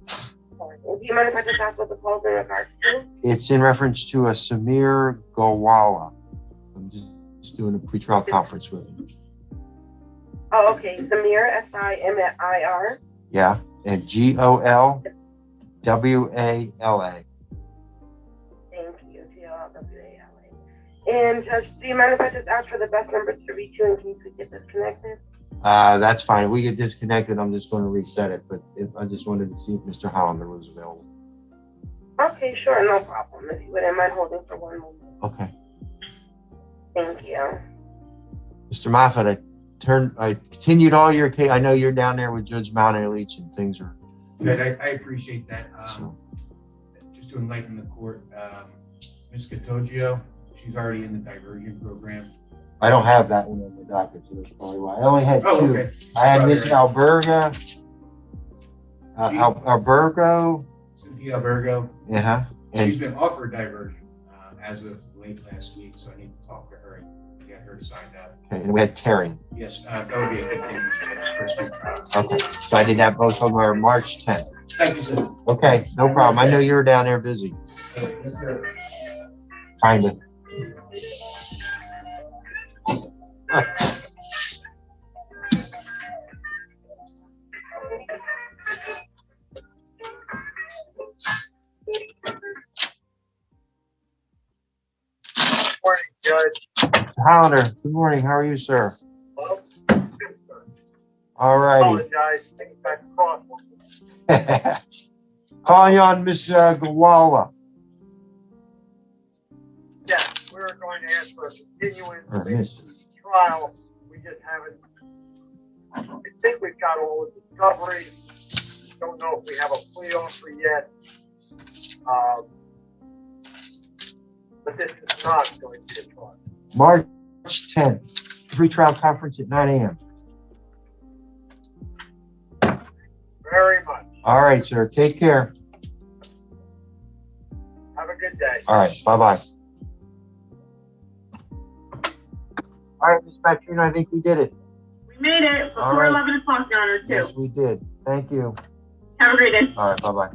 Do you mind if I just ask what the call's in regards to? It's in reference to a Samir Gowala. I'm just doing a pretrial conference with him. Oh, okay. Samir, SIMIR. Yeah, and GOLWALA. Thank you, GOLWALA. And Judge, do you mind if I just ask for the best number to reach you in case we get disconnected? That's fine. If we get disconnected, I'm just going to reset it. But I just wanted to see if Mr. Hollander was available. Okay, sure, no problem. If you wouldn't mind holding for one moment. Okay. Thank you. Mr. Moffat, I continued all your case. I know you're down there with Judge Mount and Leach and things are. Good, I appreciate that. So, Just to enlighten the court, Ms. Catogio, she's already in the diversion program. I don't have that one on the docket, so that's probably why. I only had two. Okay. I had Miss Alberga, Albergo. Cynthia Albergo. Yeah. She's And been offered diversion as of late last week, so I need to talk to her and get her signed up. okay, and we had Terry. Yes, that would be a good thing for the first week trial. Okay. So I did that both on our March 10th. Thank you, sir. Okay, no problem. I know you were down there busy. Yes, sir. Kind of. Morning, Judge. Hollander, good morning. How are you, sir? All righty. Apologize. Things got crossed. Calling you on Miss Gowala. Yes, we were going to ask for a continuance Or of Miss. the trial. We just haven't. I think we've got all the discovery. Don't know if we have a plea offer yet. But this is not going to be a trial. March 10th, pre-trial conference at 9 a.m. Very much. All right, sir. Take care. Have a good day. All right. Bye-bye. All right, Ms. Patrino, I think we did it. We made it All before right. 11 o'clock, Your Honor, too. Yes, we did. Thank you. Have a great day. All right. Bye-bye.